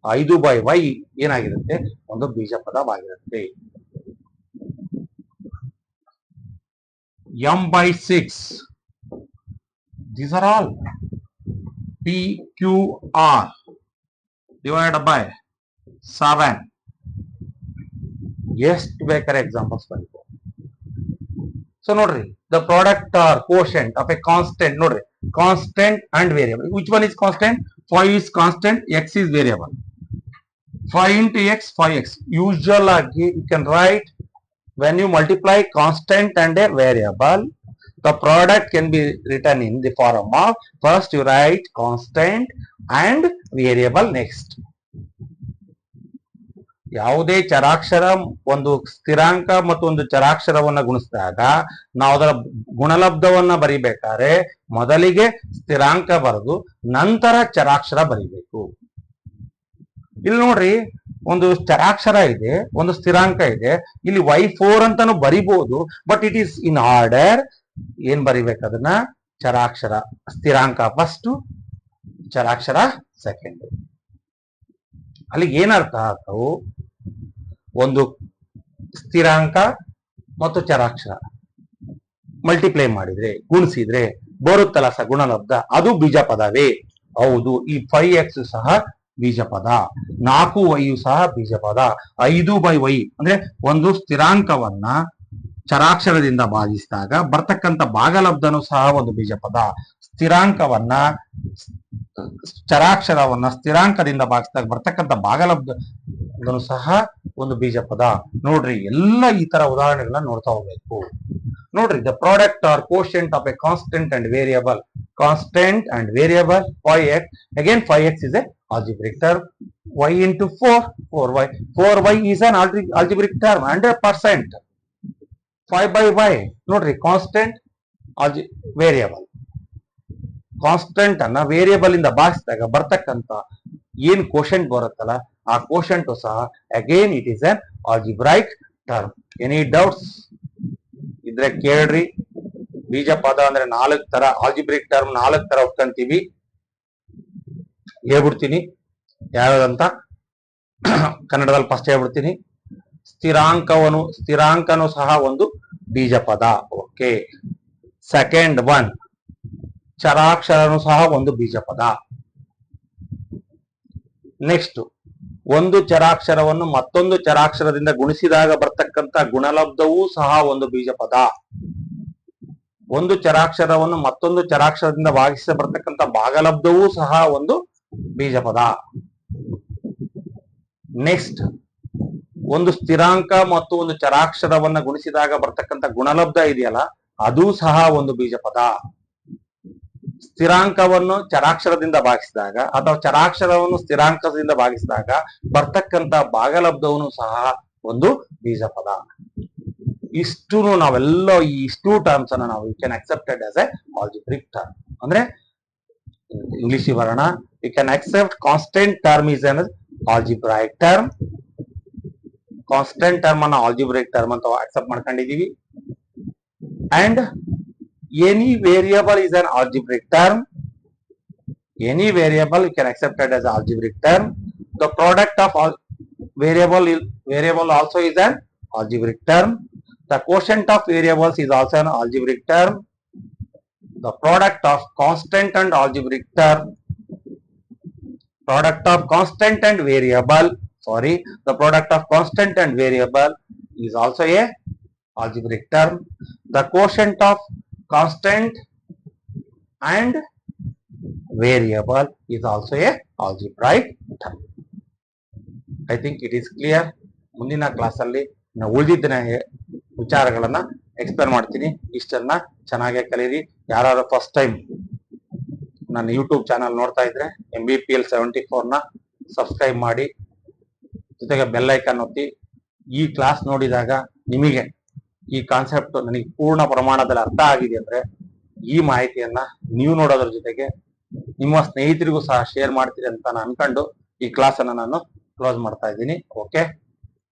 5/y ಏನಾಗಿರುತ್ತೆ, ಒಂದು ಬೀಜಪದವಾಗಿರುತ್ತೆ. m/6 these are all pqr divided by 7. ಎಷ್ಟು ಬೇಕಾದ್ರೆ ಎಕ್ಸಾಂಪಲ್ಸ್ ಬರೀತಾರೆ. ಸೊ ನೋಡ್ರಿ, the product or quotient of a constant. ನೋಡ್ರಿ, constant and variable. Which one is constant? 5 is constant, x is variable. 5 into x 5x. Usual ಆಗಿ you can write when you multiply constant and a variable, the product can be written in the form of first you write constant and variable next. ಯಾವುದೇ ಚರಾಕ್ಷರ ಒಂದು ಸ್ಥಿರಾಂಕ ಮತ್ತು ಒಂದು ಚರಾಕ್ಷರವನ್ನ ಗುಣಿಸಿದಾಗ ನಾವು ಅದರ ಗುಣಲಬ್ಧವನ್ನ ಬರಿಬೇಕಾದ್ರೆ ಮೊದಲಿಗೆ ಸ್ಥಿರಾಂಕ ಬರೆದು ನಂತರ ಚರಾಕ್ಷರ ಬರಿಬೇಕು. ಇಲ್ಲಿ ನೋಡ್ರಿ, ಒಂದು ಚರಾಕ್ಷರ ಇದೆ, ಒಂದು ಸ್ಥಿರಾಂಕ ಇದೆ. ಇಲ್ಲಿ y4 ಅಂತಾನು ಬರಿಬಹುದು, but it is in order. ಏನ್ ಬರಿಬೇಕು ಅದನ್ನ? ಚರಾಕ್ಷರ ಸ್ಥಿರಾಂಕ ಫಸ್ಟ್, ಚರಾಕ್ಷರ ಸೆಕೆಂಡ್. ಅಲ್ಲಿ ಏನರ್ಥ ಆಗ್ತಾವು? ಒಂದು ಸ್ಥಿರಾಂಕ ಮತ್ತು ಚರಾಕ್ಷರ ಮಲ್ಟಿಪ್ಲೈ ಮಾಡಿದ್ರೆ ಗುಣಿಸಿದ್ರೆ ಬರುತ್ತಲ್ಲ ಸ ಗುಣಲಬ್ಧ, ಅದು ಬೀಜಪದವೇ? ಹೌದು. ಈ 5x ಸಹ ಬೀಜಪದ, 4y ಸಹ ಬೀಜಪದ. 5/y ಅಂದ್ರೆ ಒಂದು ಸ್ಥಿರಾಂಕವನ್ನ ಚರಾಕ್ಷರದಿಂದ ಭಾಗಿಸಿದಾಗ ಬರ್ತಕ್ಕಂಥ ಭಾಗಲಬ್ಧನು ಸಹ ಒಂದು ಬೀಜಪದ. ಸ್ಥಿರಾಂಕವನ್ನ ಚರಾಕ್ಷರವನ್ನ ಸ್ಥಿರಾಂಕದಿಂದ ಭಾಗಿಸಿದಾಗ ಬರ್ತಕ್ಕಂಥ ಭಾಗಲಬ್ಧನು ಸಹ ಒಂದು ಬೀಜ ಪದ. ನೋಡ್ರಿ, ಎಲ್ಲ ಈ ತರ ಉದಾಹರಣೆಗಳನ್ನ ನೋಡ್ತಾ ಹೋಗ್ಬೇಕು. ನೋಡ್ರಿ, the product or quotient of a constant and variable. Constant and variable 5x. Again 5x is a algebraic term. Y into 4, 4y. 4y is an algebraic term, 100%. 5 by y. Note, constant, variable. Constant ಅನ್ನ variable ಇಂದ ಭಾಗಿಸಿದಾಗ ಬರ್ತಕ್ಕಂತ ಏನ್ quotient ಬರುತ್ತಲ್ಲ, ಆ quotient ಸಹ again it is an algebraic term. Any doubts ಇದ್ರೆ ಕೇಳ್ರಿ. ಬೀಜ ಪದ ಅಂದ್ರೆ 4 ತರ, ಆಲ್ಜಿಬ್ರಿಕ್ ಟರ್ಮ್ 4 ತರ ಒಪ್ಕೊಂತೀವಿ. ಹೇಳ್ಬಿಡ್ತೀನಿ ಯಾವ್ದಂತ ಕನ್ನಡದಲ್ಲಿ ಫಸ್ಟ್ ಹೇಳ್ಬಿಡ್ತೀನಿ. ಸ್ಥಿರಾಂಕನು ಸಹ ಒಂದು ಬೀಜ ಪದ. ಓಕೆ. ಸೆಕೆಂಡ್ ಒನ್, ಚರಾಕ್ಷರನು ಸಹ ಒಂದು ಬೀಜ ಪದ. ನೆಕ್ಸ್ಟ್, ಒಂದು ಚರಾಕ್ಷರವನ್ನು ಮತ್ತೊಂದು ಚರಾಕ್ಷರದಿಂದ ಗುಣಿಸಿದಾಗ ಬರ್ತಕ್ಕಂಥ ಗುಣಲಬ್ಧವೂ ಸಹ ಒಂದು ಬೀಜ ಪದ. ಒಂದು ಚರಾಕ್ಷರವನ್ನು ಮತ್ತೊಂದು ಚರಾಕ್ಷರದಿಂದ ಭಾಗಿಸಿ ಬರ್ತಕ್ಕಂಥ ಭಾಗಲಬ್ಧವೂ ಸಹ ಒಂದು ಬೀಜ ಪದ. ನೆಕ್ಸ್ಟ್, ಒಂದು ಸ್ಥಿರಾಂಕ ಮತ್ತು ಒಂದು ಚರಾಕ್ಷರವನ್ನ ಗುಣಿಸಿದಾಗ ಬರ್ತಕ್ಕಂಥ ಗುಣಲಬ್ಧ ಇದೆಯಲ್ಲ, ಅದೂ ಸಹ ಒಂದು ಬೀಜ ಪದ. ಸ್ಥಿರಾಂಕವನ್ನು ಚರಾಕ್ಷರದಿಂದ ಭಾಗಿಸಿದಾಗ ಅಥವಾ ಚರಾಕ್ಷರವನ್ನು ಸ್ಥಿರಾಂಕದಿಂದ ಭಾಗಿಸಿದಾಗ ಬರ್ತಕ್ಕಂಥ ಭಾಗಲಬ್ಧವೂ ಸಹ ಒಂದು ಬೀಜ ಪದ. ಇಷ್ಟು ನಾವೆಲ್ಲ ಇಷ್ಟು ಟರ್ಮ್ಸ್ ಅನ್ನ ನಾವು you can accepted as a algebraic term. ಅಂದ್ರೆ ಇಂಗ್ಲಿಷ್ ಬರೋಣ. You can accept constant term is an algebraic term. Constant term ಅನ್ನ ಆಲ್ಜಿಬ್ರೈಕ್ ಟರ್ಮ್ ಅಂತ ಅಕ್ಸೆಪ್ಟ್ ಮಾಡ್ಕೊಂಡಿದೀವಿ. And any variable is an algebraic term. Any variable you can accepted as algebraic term. The product of variable also is an algebraic term. The quotient of variables is also an algebraic term. The product of constant and algebraic term. Product of constant and variable. Sorry, the product of constant and variable is also a algebraic term. The quotient of constant and variable is also a algebraic term. I think it is clear. ಮುಂದಿನ class ಅಲ್ಲಿ ನಾವು ಉಳಿದಿದ್ದ ವಿಚಾರಗಳನ್ನ explain ಮಾಡ್ತೀನಿ. ಇಷ್ಟನ್ನ ಚೆನ್ನಾಗಿ ಕಲೀರಿ. ಯಾರು first time ನನ್ನ ಯೂಟ್ಯೂಬ್ ಚಾನಲ್ ನೋಡ್ತಾ ಇದ್ರೆ MBPL 74 ನ ಸಬ್ಸ್ಕ್ರೈಬ್ ಮಾಡಿ, ಜೊತೆಗೆ ಬೆಲ್ ಐಕಾನ್ ಒತ್ತಿ. ಈ ಕ್ಲಾಸ್ ನೋಡಿದಾಗ ನಿಮಗೆ ಈ ಕಾನ್ಸೆಪ್ಟ್ ನನಗೆ ಪೂರ್ಣ ಪ್ರಮಾಣದಲ್ಲಿ ಅರ್ಥ ಆಗಿದೆ ಅಂದ್ರೆ ಈ ಮಾಹಿತಿಯನ್ನ ನೀವು ನೋಡೋದ್ರ ಜೊತೆಗೆ ನಿಮ್ಮ ಸ್ನೇಹಿತರಿಗೂ ಸಹ ಶೇರ್ ಮಾಡ್ತೀರಿ ಅಂತ ನಾನು ಅನ್ಕೊಂಡು ಈ ಕ್ಲಾಸ್ ಅನ್ನ ನಾನು ಕ್ಲೋಸ್ ಮಾಡ್ತಾ ಇದ್ದೀನಿ. ಓಕೆ.